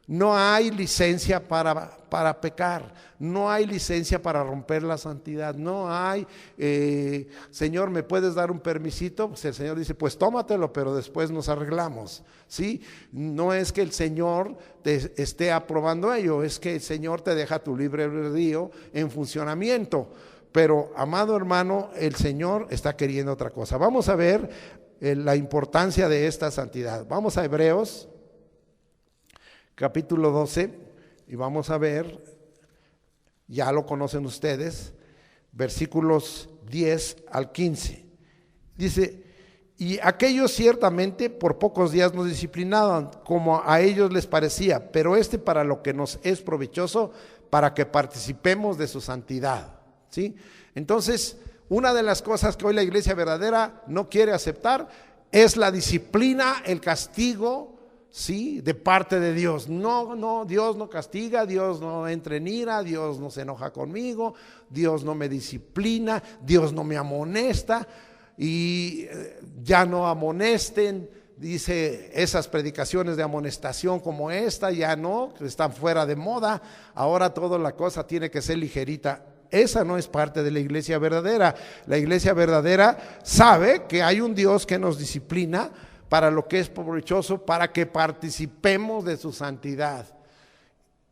No hay licencia para pecar, no hay licencia para romper la santidad, no hay, Señor, ¿me puedes dar un permisito? Pues el Señor dice, pues tómatelo, pero después nos arreglamos, ¿sí? No es que el Señor te esté aprobando ello, es que el Señor te deja tu libre albedrío en funcionamiento. Pero, amado hermano, el Señor está queriendo otra cosa. Vamos a ver la importancia de esta santidad. Vamos a Hebreos capítulo 12 y vamos a ver, ya lo conocen ustedes, versículos 10 al 15. Dice: y aquellos ciertamente por pocos días nos disciplinaban, como a ellos les parecía, pero para lo que nos es provechoso, para que participemos de su santidad, ¿sí? Entonces, una de las cosas que hoy la iglesia verdadera no quiere aceptar es la disciplina, el castigo, ¿sí? De parte de Dios. No, Dios no castiga, Dios no entra en ira, Dios no se enoja conmigo, Dios no me disciplina, Dios no me amonesta. Y ya no amonesten, dice, esas predicaciones de amonestación como esta ya no, están fuera de moda, ahora toda la cosa tiene que ser ligerita. Esa no es parte de la iglesia verdadera. La iglesia verdadera sabe que hay un Dios que nos disciplina para lo que es provechoso, para que participemos de su santidad.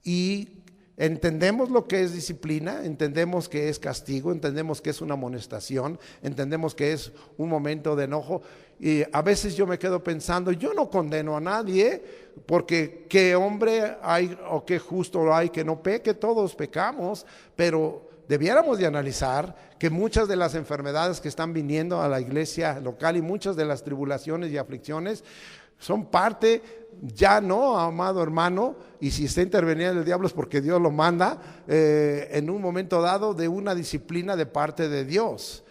Y entendemos lo que es disciplina, entendemos que es castigo, entendemos que es una amonestación, entendemos que es un momento de enojo. Y a veces yo me quedo pensando, yo no condeno a nadie, porque qué hombre hay o qué justo hay que no peque, todos pecamos, pero debiéramos de analizar que muchas de las enfermedades que están viniendo a la iglesia local y muchas de las tribulaciones y aflicciones son parte, ya no, amado hermano, y si está interviniendo el diablo es porque Dios lo manda, en un momento dado, de una disciplina de parte de Dios.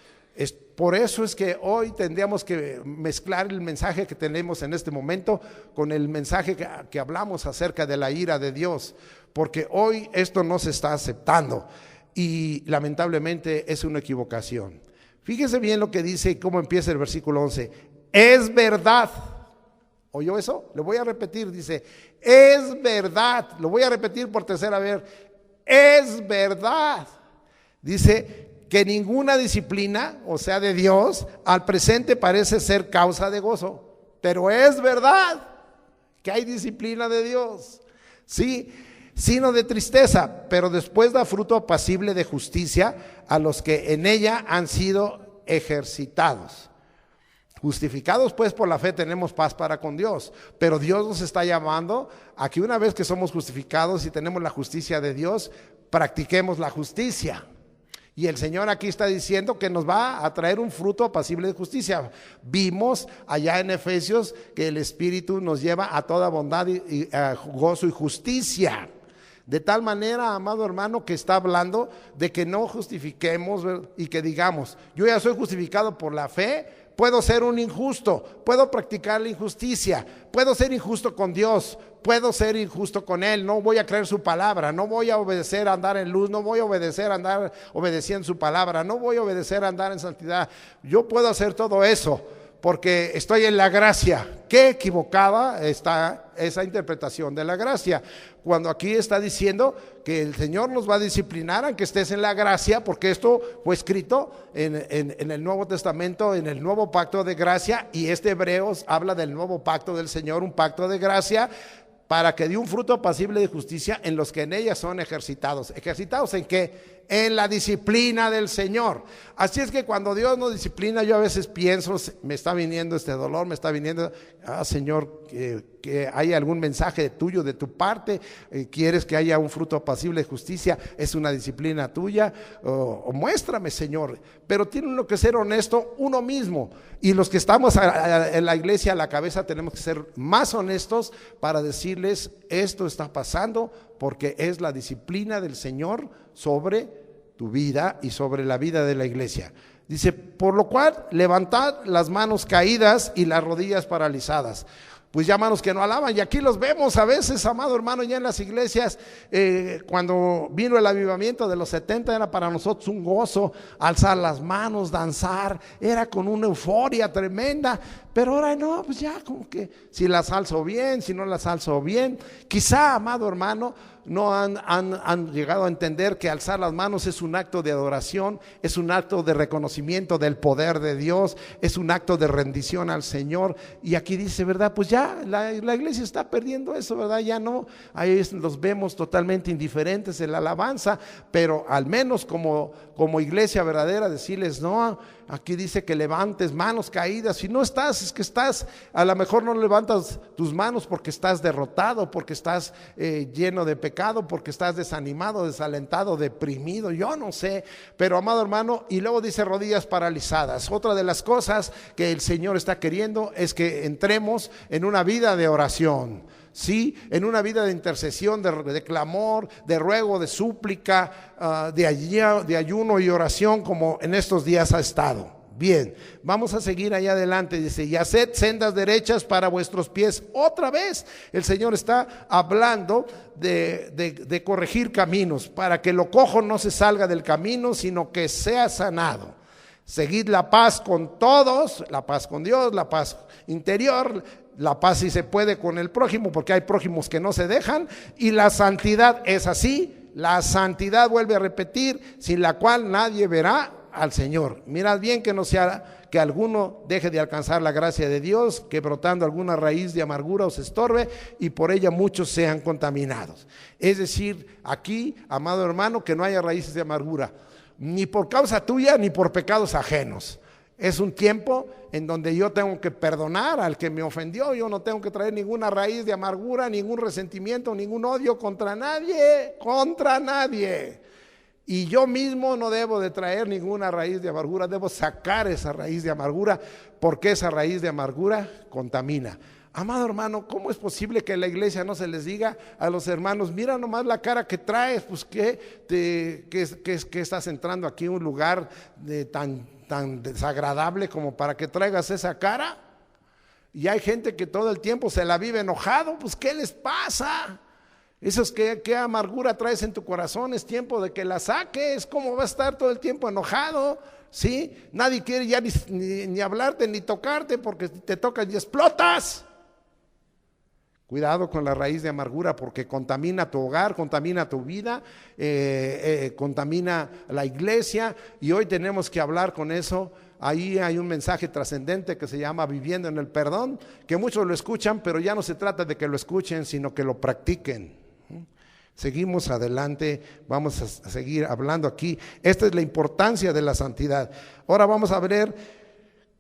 Por eso es que hoy tendríamos que mezclar el mensaje que tenemos en este momento con el mensaje que hablamos acerca de la ira de Dios, porque hoy esto no se está aceptando y lamentablemente es una equivocación. Fíjese bien lo que dice y cómo empieza el versículo 11. Es verdad. ¿Oyó eso? Le voy a repetir, dice, es verdad. Lo voy a repetir por tercera vez. Es verdad. Dice que ninguna disciplina, o sea, de Dios, al presente parece ser causa de gozo. Pero es verdad que hay disciplina de Dios, sí, sino de tristeza, pero después da fruto apacible de justicia a los que en ella han sido ejercitados. Justificados pues por la fe tenemos paz para con Dios, pero Dios nos está llamando a que una vez que somos justificados y tenemos la justicia de Dios, practiquemos la justicia. Y el Señor aquí está diciendo que nos va a traer un fruto apacible de justicia. Vimos allá en Efesios que el Espíritu nos lleva a toda bondad y gozo y justicia. De tal manera, amado hermano, que está hablando de que no justifiquemos y que digamos, yo ya soy justificado por la fe. Puedo ser un injusto, puedo practicar la injusticia, puedo ser injusto con Dios, puedo ser injusto con Él, no voy a creer su palabra, no voy a obedecer a andar en luz, no voy a obedecer a andar obedeciendo su palabra, no voy a obedecer a andar en santidad. Yo puedo hacer todo eso porque estoy en la gracia. Qué equivocada está esa interpretación de la gracia, cuando aquí está diciendo que el Señor nos va a disciplinar aunque estés en la gracia, porque esto fue escrito en el Nuevo Testamento, en el nuevo pacto de gracia, y este Hebreos habla del nuevo pacto del Señor, un pacto de gracia, para que dé un fruto apacible de justicia en los que en ella son ejercitados. ¿Ejercitados en qué? En la disciplina del Señor. Así es que cuando Dios nos disciplina, yo a veces pienso, me está viniendo este dolor, me está viniendo, Señor, que haya algún mensaje tuyo de tu parte, quieres que haya un fruto apacible de justicia, es una disciplina tuya, o muéstrame, Señor. Pero tiene uno que ser honesto uno mismo, y los que estamos en la iglesia a la cabeza tenemos que ser más honestos para decirles, esto está pasando porque es la disciplina del Señor sobre tu vida y sobre la vida de la iglesia. Dice, por lo cual levantad las manos caídas y las rodillas paralizadas. Pues ya manos que no alaban, y aquí los vemos a veces, amado hermano, ya en las iglesias. Cuando vino el avivamiento de los 70 era para nosotros un gozo, alzar las manos, danzar, era con una euforia tremenda. Pero ahora no, pues ya como que si las alzo bien, si no las alzo bien. Quizá, amado hermano, no han llegado a entender que alzar las manos es un acto de adoración, es un acto de reconocimiento del poder de Dios, es un acto de rendición al Señor. Y aquí dice, ¿verdad? Pues ya la iglesia está perdiendo eso, ¿verdad? Ya no, ahí los vemos totalmente indiferentes en la alabanza, pero al menos como iglesia verdadera decirles, no, aquí dice que levantes manos caídas. Si no estás, es que estás, a lo mejor no levantas tus manos porque estás derrotado, porque estás lleno de pecado, porque estás desanimado, desalentado, deprimido, yo no sé. Pero amado hermano, y luego dice rodillas paralizadas. Otra de las cosas que el Señor está queriendo es que entremos en una vida de oración. Sí, en una vida de intercesión, de clamor, de ruego, de súplica, de ayuno y oración, como en estos días ha estado. Bien, vamos a seguir allá adelante. Dice, y haced sendas derechas para vuestros pies. Otra vez el Señor está hablando de corregir caminos, para que lo cojo no se salga del camino, sino que sea sanado. Seguid la paz con todos, la paz con Dios, la paz interior, la paz si se puede con el prójimo, porque hay prójimos que no se dejan, y la santidad es así. La santidad, vuelve a repetir, sin la cual nadie verá al Señor. Mirad bien que no sea que alguno deje de alcanzar la gracia de Dios, que brotando alguna raíz de amargura os estorbe y por ella muchos sean contaminados. Es decir, aquí, amado hermano, que no haya raíces de amargura, ni por causa tuya ni por pecados ajenos. Es un tiempo en donde yo tengo que perdonar al que me ofendió. Yo no tengo que traer ninguna raíz de amargura, ningún resentimiento, ningún odio contra nadie, contra nadie. Y yo mismo no debo de traer ninguna raíz de amargura, debo sacar esa raíz de amargura, porque esa raíz de amargura contamina. Amado hermano, ¿cómo es posible que en la iglesia no se les diga a los hermanos, mira nomás la cara que traes, pues que estás entrando aquí a un lugar tan desagradable como para que traigas esa cara? Y hay gente que todo el tiempo se la vive enojado, pues ¿qué les pasa? Eso es ¿qué amargura traes en tu corazón? Es tiempo de que la saques. ¿Cómo va a estar todo el tiempo enojado? ¿Sí? Nadie quiere ya ni hablarte ni tocarte, porque si te tocas y explotas. Cuidado con la raíz de amargura, porque contamina tu hogar, contamina tu vida, contamina la iglesia, y hoy tenemos que hablar con eso. Ahí hay un mensaje trascendente que se llama Viviendo en el Perdón, que muchos lo escuchan, pero ya no se trata de que lo escuchen, sino que lo practiquen. Seguimos adelante, vamos a seguir hablando aquí. Esta es la importancia de la santidad. Ahora vamos a ver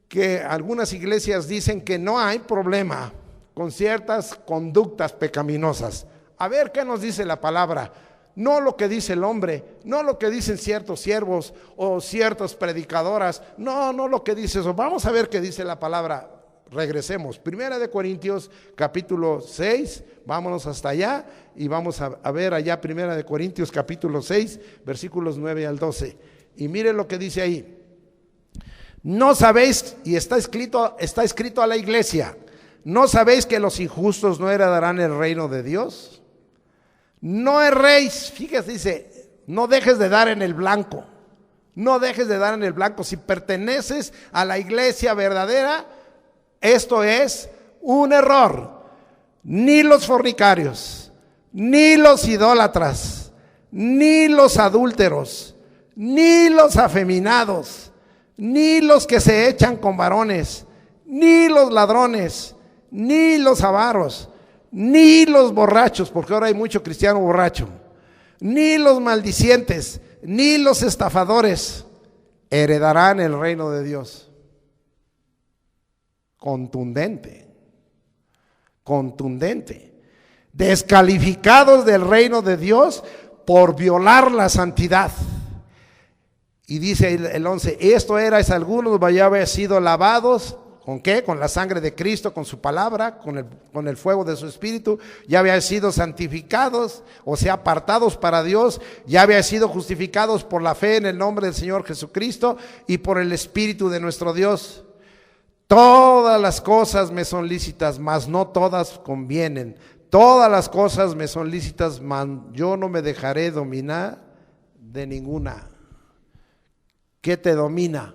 que algunas iglesias dicen que no hay problema con ciertas conductas pecaminosas. A ver qué nos dice la palabra. No lo que dice el hombre, no lo que dicen ciertos siervos o ciertas predicadoras, no lo que dice eso. Vamos a ver qué dice la palabra. Regresemos. Primera de Corintios capítulo 6, vámonos hasta allá y vamos a ver allá Primera de Corintios capítulo 6, versículos 9 al 12. Y mire lo que dice ahí. No sabéis, y está escrito a la iglesia, ¿no sabéis que los injustos no heredarán el reino de Dios? No erréis, fíjese, dice, no dejes de dar en el blanco, no dejes de dar en el blanco. Si perteneces a la iglesia verdadera, esto es un error. Ni los fornicarios, ni los idólatras, ni los adúlteros, ni los afeminados, ni los que se echan con varones, ni los ladrones, ni los avaros, ni los borrachos, porque ahora hay mucho cristiano borracho, ni los maldicientes, ni los estafadores heredarán el reino de Dios. Contundente, descalificados del reino de Dios por violar la santidad. Y dice el 11, esto erais algunos, ya habéis sido lavados, ¿con qué? Con la sangre de Cristo, con su palabra, con el fuego de su espíritu, ya habéis sido santificados, o sea, apartados para Dios, ya habéis sido justificados por la fe en el nombre del Señor Jesucristo y por el Espíritu de nuestro Dios. Todas las cosas me son lícitas, mas no todas convienen. Todas las cosas me son lícitas, mas yo no me dejaré dominar de ninguna. ¿Qué te domina?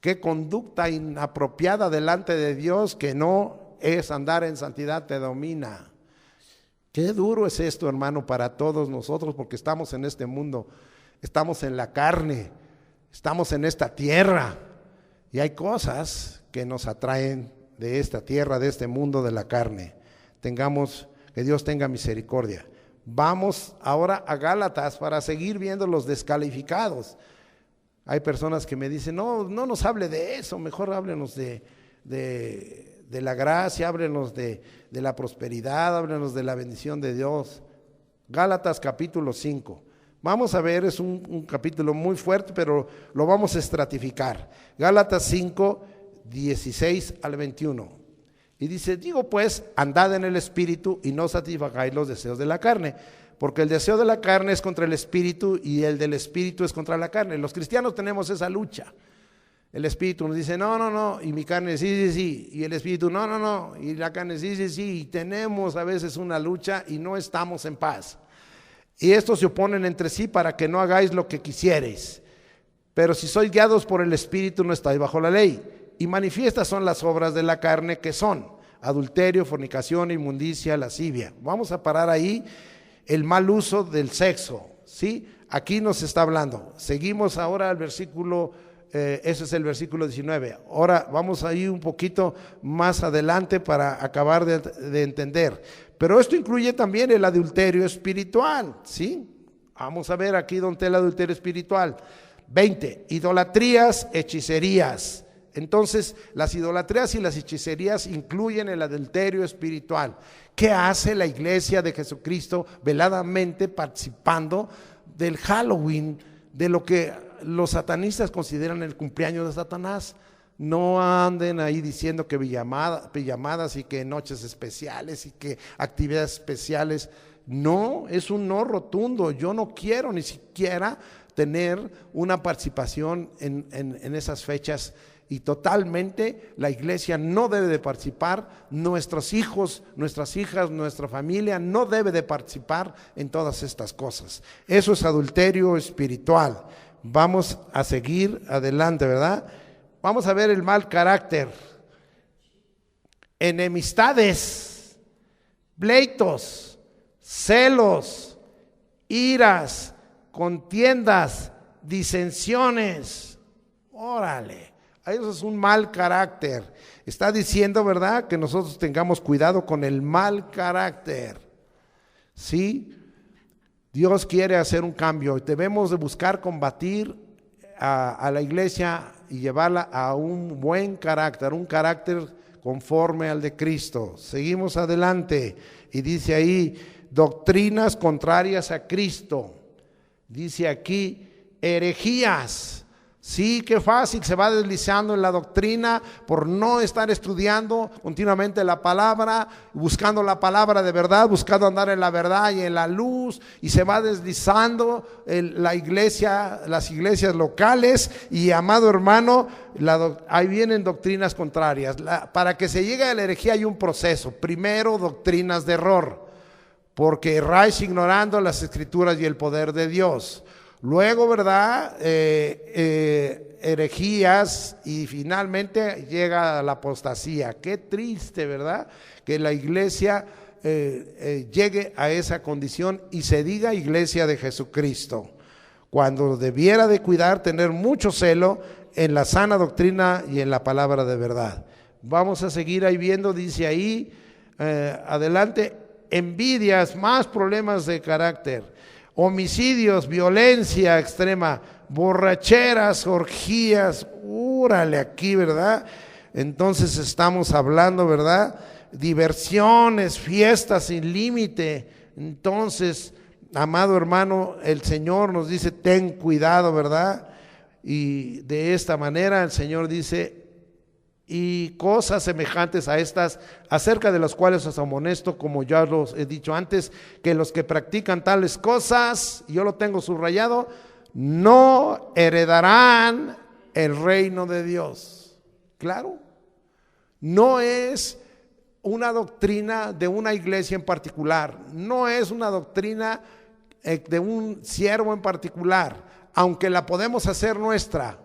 ¿Qué conducta inapropiada delante de Dios que no es andar en santidad te domina? Qué duro es esto, hermano, para todos nosotros, porque estamos en este mundo, estamos en la carne, estamos en esta tierra. Y hay cosas que nos atraen de esta tierra, de este mundo de la carne. Que Dios tenga misericordia. Vamos ahora a Gálatas para seguir viendo los descalificados. Hay personas que me dicen, no nos hable de eso, mejor háblenos de la gracia, háblenos de la prosperidad, háblenos de la bendición de Dios. Gálatas capítulo 5. Vamos a ver, es un capítulo muy fuerte, pero lo vamos a estratificar. Gálatas 5, 16 al 21. Y dice, digo pues, andad en el espíritu y no satisfagáis los deseos de la carne, porque el deseo de la carne es contra el espíritu y el del espíritu es contra la carne. Los cristianos tenemos esa lucha. El espíritu nos dice, no, y mi carne, sí, y el espíritu, no, y la carne, sí, y tenemos a veces una lucha y no estamos en paz. Y estos se oponen entre sí para que no hagáis lo que quisiereis. Pero si sois guiados por el Espíritu, no estáis bajo la ley. Y manifiestas son las obras de la carne, que son adulterio, fornicación, inmundicia, lascivia. Vamos a parar ahí. El mal uso del sexo, ¿sí? Aquí nos está hablando. Seguimos ahora al versículo, ese es el versículo 19. Ahora vamos a ir un poquito más adelante para acabar de entender. Pero esto incluye también el adulterio espiritual, ¿sí? Vamos a ver aquí donde está el adulterio espiritual. 20, idolatrías, hechicerías. Entonces, las idolatrías y las hechicerías incluyen el adulterio espiritual. ¿Qué hace la iglesia de Jesucristo veladamente participando del Halloween, de lo que los satanistas consideran el cumpleaños de Satanás? No anden ahí diciendo que pijamadas y que noches especiales y que actividades especiales. No, es un no rotundo. Yo no quiero ni siquiera tener una participación en esas fechas, y totalmente la iglesia no debe de participar, nuestros hijos, nuestras hijas, nuestra familia no debe de participar en todas estas cosas. Eso es adulterio espiritual. Vamos a seguir adelante, ¿verdad? Vamos a ver el mal carácter. Enemistades, pleitos, celos, iras, contiendas, disensiones. Órale, eso es un mal carácter. Está diciendo, ¿verdad?, que nosotros tengamos cuidado con el mal carácter. ¿Sí? Dios quiere hacer un cambio. Debemos de buscar combatir a la iglesia y llevarla a un buen carácter, un carácter conforme al de Cristo. Seguimos adelante y dice ahí, doctrinas contrarias a Cristo. Dice aquí, herejías. Sí, qué fácil se va deslizando en la doctrina por no estar estudiando continuamente la palabra, buscando la palabra de verdad, buscando andar en la verdad y en la luz, y se va deslizando la iglesia, las iglesias locales. Y amado hermano, ahí vienen doctrinas contrarias. Para que se llegue a la herejía hay un proceso. Primero, doctrinas de error, porque erráis ignorando las escrituras y el poder de Dios. Luego, ¿verdad? Herejías, y finalmente llega la apostasía. Qué triste, ¿verdad?, que la iglesia llegue a esa condición y se diga iglesia de Jesucristo, cuando debiera de cuidar, tener mucho celo en la sana doctrina y en la palabra de verdad. Vamos a seguir ahí viendo, dice ahí, adelante, envidias, más problemas de carácter. Homicidios, violencia extrema, borracheras, orgías, úrale aquí, ¿verdad? Entonces estamos hablando, ¿verdad? Diversiones, fiestas sin límite. Entonces, amado hermano, el Señor nos dice, ten cuidado, ¿verdad? Y de esta manera el Señor dice, y cosas semejantes a estas, acerca de las cuales os amonesto, como ya los he dicho antes, que los que practican tales cosas, y yo lo tengo subrayado, no heredarán el reino de Dios. Claro, no es una doctrina de una iglesia en particular, no es una doctrina de un siervo en particular, aunque la podemos hacer nuestra.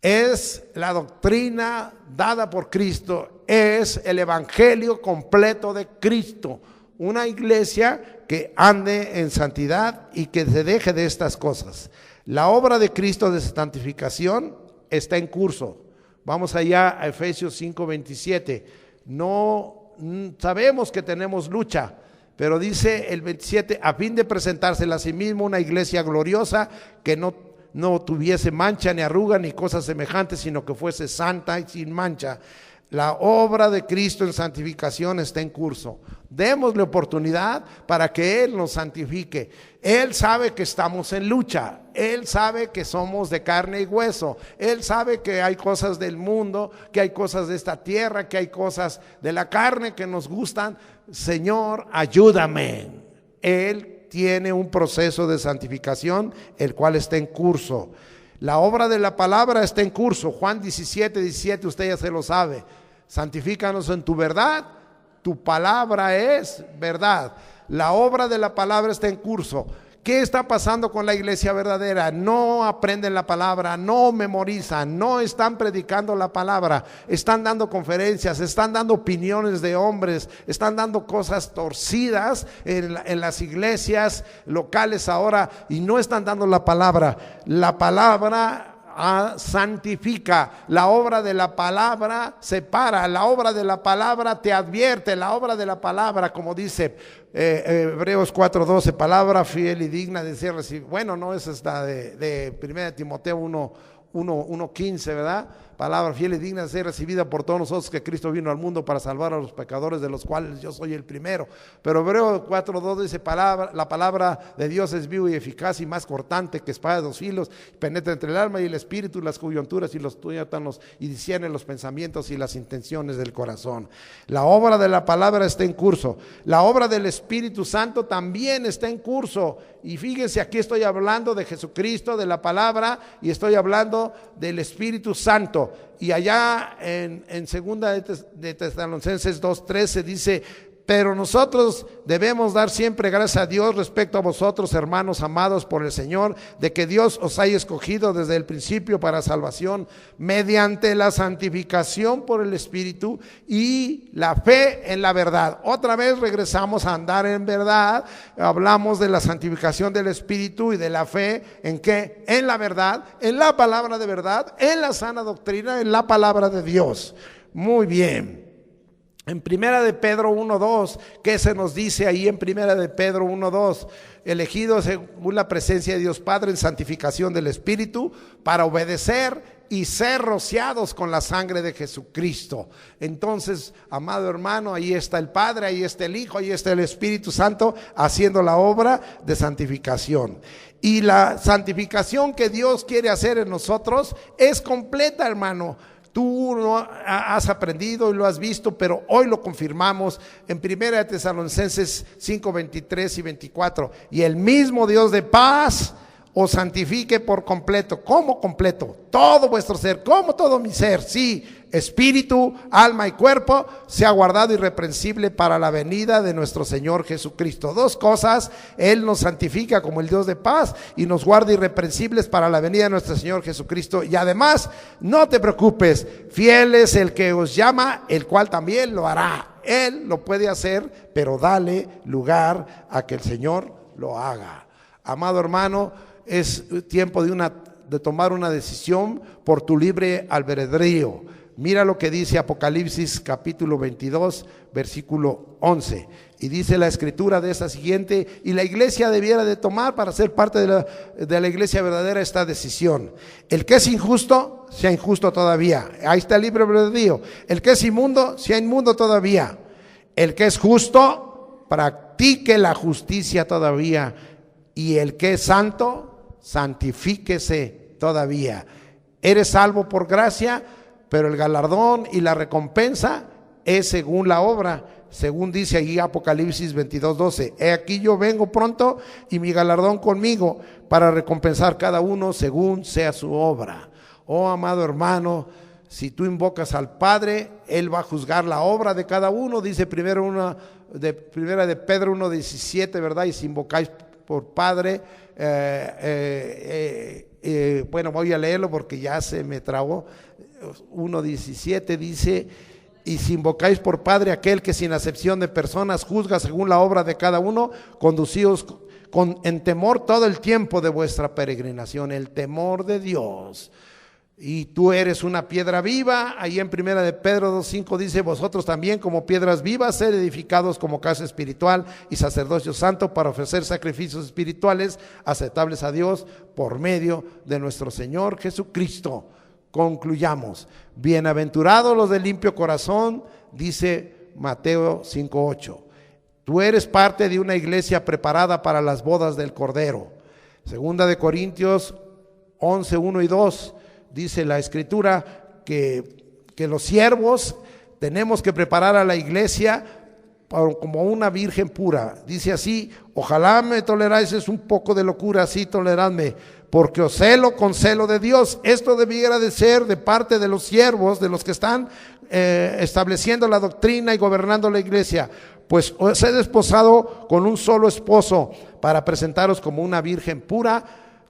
Es la doctrina dada por Cristo, es el evangelio completo de Cristo. Una iglesia que ande en santidad y que se deje de estas cosas. La obra de Cristo de santificación está en curso. Vamos allá a Efesios 5:27. No sabemos que tenemos lucha, pero dice el 27, a fin de presentársela a sí mismo una iglesia gloriosa, que no tuviese mancha ni arruga ni cosas semejantes, sino que fuese santa y sin mancha. La obra de Cristo en santificación está en curso. Démosle oportunidad para que Él nos santifique. Él sabe que estamos en lucha. Él sabe que somos de carne y hueso. Él sabe que hay cosas del mundo, que hay cosas de esta tierra, que hay cosas de la carne que nos gustan. Señor, ayúdame. Él tiene un proceso de santificación, el cual está en curso. La obra de la palabra está en curso. Juan 17:17, usted ya se lo sabe. Santifícanos en tu verdad, tu palabra es verdad. La obra de la palabra está en curso. ¿Qué está pasando con la iglesia verdadera? No aprenden la palabra, no memorizan, no están predicando la palabra, están dando conferencias, están dando opiniones de hombres, están dando cosas torcidas en las iglesias locales ahora, y no están dando la palabra. La palabra santifica, la obra de la palabra separa, la obra de la palabra te advierte, la obra de la palabra, como dice Hebreos 4:12, palabra fiel y digna de ser recibida. Bueno, no es esta de 1 Timoteo 1:15, ¿verdad? palabra fiel y digna de ser recibida por todos nosotros, que Cristo vino al mundo para salvar a los pecadores, de los cuales yo soy el primero. Pero Hebreos 4:2 dice, la palabra de Dios es viva y eficaz y más cortante que espada de dos filos, penetra entre el alma y el espíritu, las coyunturas y los tuétanos, y discierne los pensamientos y las intenciones del corazón. La obra de la palabra está en curso. La obra del Espíritu Santo también está en curso. Y fíjense, aquí estoy hablando de Jesucristo, de la palabra, y estoy hablando del Espíritu Santo. Y allá en segunda de Tesalonicenses 2:13 dice, pero nosotros debemos dar siempre gracias a Dios respecto a vosotros, hermanos amados por el Señor, de que Dios os haya escogido desde el principio para salvación, mediante la santificación por el Espíritu y la fe en la verdad. Otra vez regresamos a andar en verdad. Hablamos de la santificación del Espíritu y de la fe, ¿en qué? En la verdad, en la palabra de verdad, en la sana doctrina, en la palabra de Dios. Muy bien. En primera de Pedro 1:2, ¿qué se nos dice ahí en primera de Pedro 1:2? Elegidos según la presencia de Dios Padre en santificación del Espíritu para obedecer y ser rociados con la sangre de Jesucristo. Entonces, amado hermano, ahí está el Padre, ahí está el Hijo, ahí está el Espíritu Santo haciendo la obra de santificación. Y la santificación que Dios quiere hacer en nosotros es completa, hermano. Tú lo has aprendido y lo has visto, pero hoy lo confirmamos en primera de Tesalonicenses 5:23 y 24. Y el mismo Dios de paz os santifique por completo. ¿Cómo completo? Todo vuestro ser, como todo mi ser, sí, espíritu, alma y cuerpo, sea guardado irreprensible para la venida de nuestro Señor Jesucristo. Dos cosas: Él nos santifica como el Dios de paz y nos guarda irreprensibles para la venida de nuestro Señor Jesucristo. Y además, no te preocupes, fiel es el que os llama, el cual también lo hará. Él lo puede hacer, pero dale lugar a que el Señor lo haga. Amado hermano, es tiempo de tomar una decisión por tu libre albedrío. Mira lo que dice Apocalipsis capítulo 22, versículo 11. Y dice la escritura de esa siguiente: y la iglesia debiera de tomar para ser parte de la iglesia verdadera esta decisión. El que es injusto, sea injusto todavía. Ahí está el libre albedrío. El que es inmundo, sea inmundo todavía. El que es justo, practique la justicia todavía. Y el que es santo, santifíquese todavía. Eres salvo por gracia, pero el galardón y la recompensa es según la obra, según dice allí Apocalipsis 22:12. He aquí yo vengo pronto y mi galardón conmigo para recompensar cada uno según sea su obra. Oh, amado hermano, si tú invocas al Padre, Él va a juzgar la obra de cada uno. Dice primera de Pedro 1:17, ¿verdad? Y si invocáis por Padre, bueno, voy a leerlo porque ya se me trabó. 1:17 dice: y si invocáis por Padre aquel que sin acepción de personas juzga según la obra de cada uno, conducíos en temor todo el tiempo de vuestra peregrinación. El temor de Dios. Y tú eres una piedra viva. Ahí en primera de Pedro 2:5 dice: vosotros también como piedras vivas, sed edificados como casa espiritual y sacerdocio santo para ofrecer sacrificios espirituales aceptables a Dios por medio de nuestro Señor Jesucristo. Concluyamos. Bienaventurados los de limpio corazón, dice Mateo 5:8. Tú eres parte de una iglesia preparada para las bodas del Cordero. Segunda de Corintios 11:1 y 2 dice la escritura que los siervos tenemos que preparar a la iglesia como una virgen pura. Dice así: ojalá me toleráis, es un poco de locura, así toleradme, porque os celo con celo de Dios. Esto debiera de ser de parte de los siervos, de los que están estableciendo la doctrina y gobernando la iglesia. Pues os he desposado con un solo esposo para presentaros como una virgen pura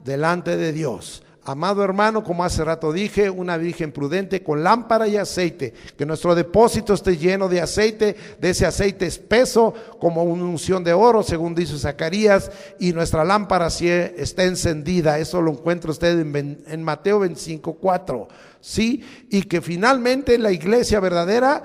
delante de Dios. Amado hermano, como hace rato dije, una virgen prudente con lámpara y aceite, que nuestro depósito esté lleno de aceite, de ese aceite espeso como una unción de oro, según dice Zacarías, y nuestra lámpara sí está encendida. Eso lo encuentra usted en Mateo 25:4, ¿sí? Y que finalmente la iglesia verdadera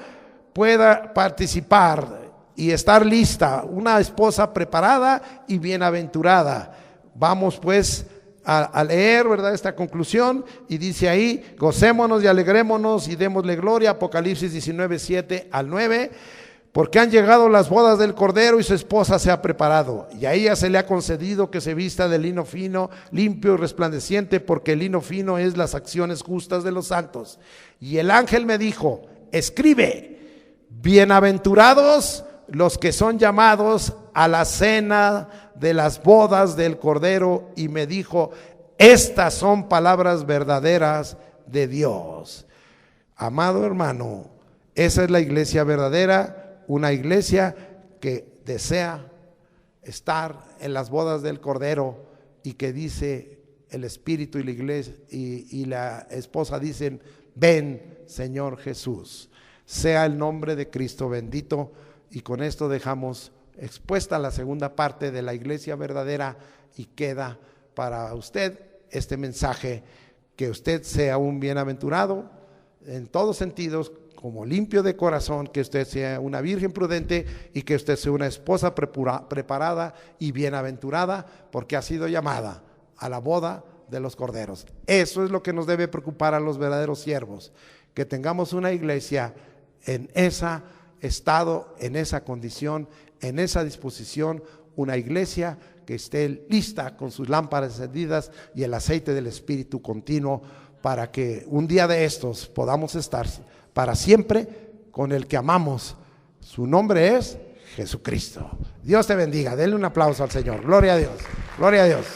pueda participar y estar lista, una esposa preparada y bienaventurada. Vamos pues a leer, ¿verdad?, esta conclusión, y dice ahí: gocémonos y alegrémonos y démosle gloria. Apocalipsis 19, 7 al 9. Porque han llegado las bodas del Cordero y su esposa se ha preparado, y a ella se le ha concedido que se vista de lino fino, limpio y resplandeciente, porque el lino fino es las acciones justas de los santos. Y el ángel me dijo: escribe, bienaventurados los que son llamados a la cena de las bodas del Cordero. Y me dijo: estas son palabras verdaderas de Dios. Amado hermano, esa es la iglesia verdadera. Una iglesia que desea estar en las bodas del Cordero, y que dice el Espíritu y la iglesia y la esposa dicen: ven, Señor Jesús. Sea el nombre de Cristo bendito. Y con esto dejamos expuesta la segunda parte de la iglesia verdadera, y queda para usted este mensaje: que usted sea un bienaventurado en todos sentidos, como limpio de corazón, que usted sea una virgen prudente, y que usted sea una esposa preparada y bienaventurada, porque ha sido llamada a la boda de los corderos. Eso es lo que nos debe preocupar a los verdaderos siervos, que tengamos una iglesia en ese estado, en esa condición, en esa disposición, una iglesia que esté lista con sus lámparas encendidas y el aceite del Espíritu continuo, para que un día de estos podamos estar para siempre con el que amamos. Su nombre es Jesucristo. Dios te bendiga. Denle un aplauso al Señor. Gloria a Dios. Gloria a Dios.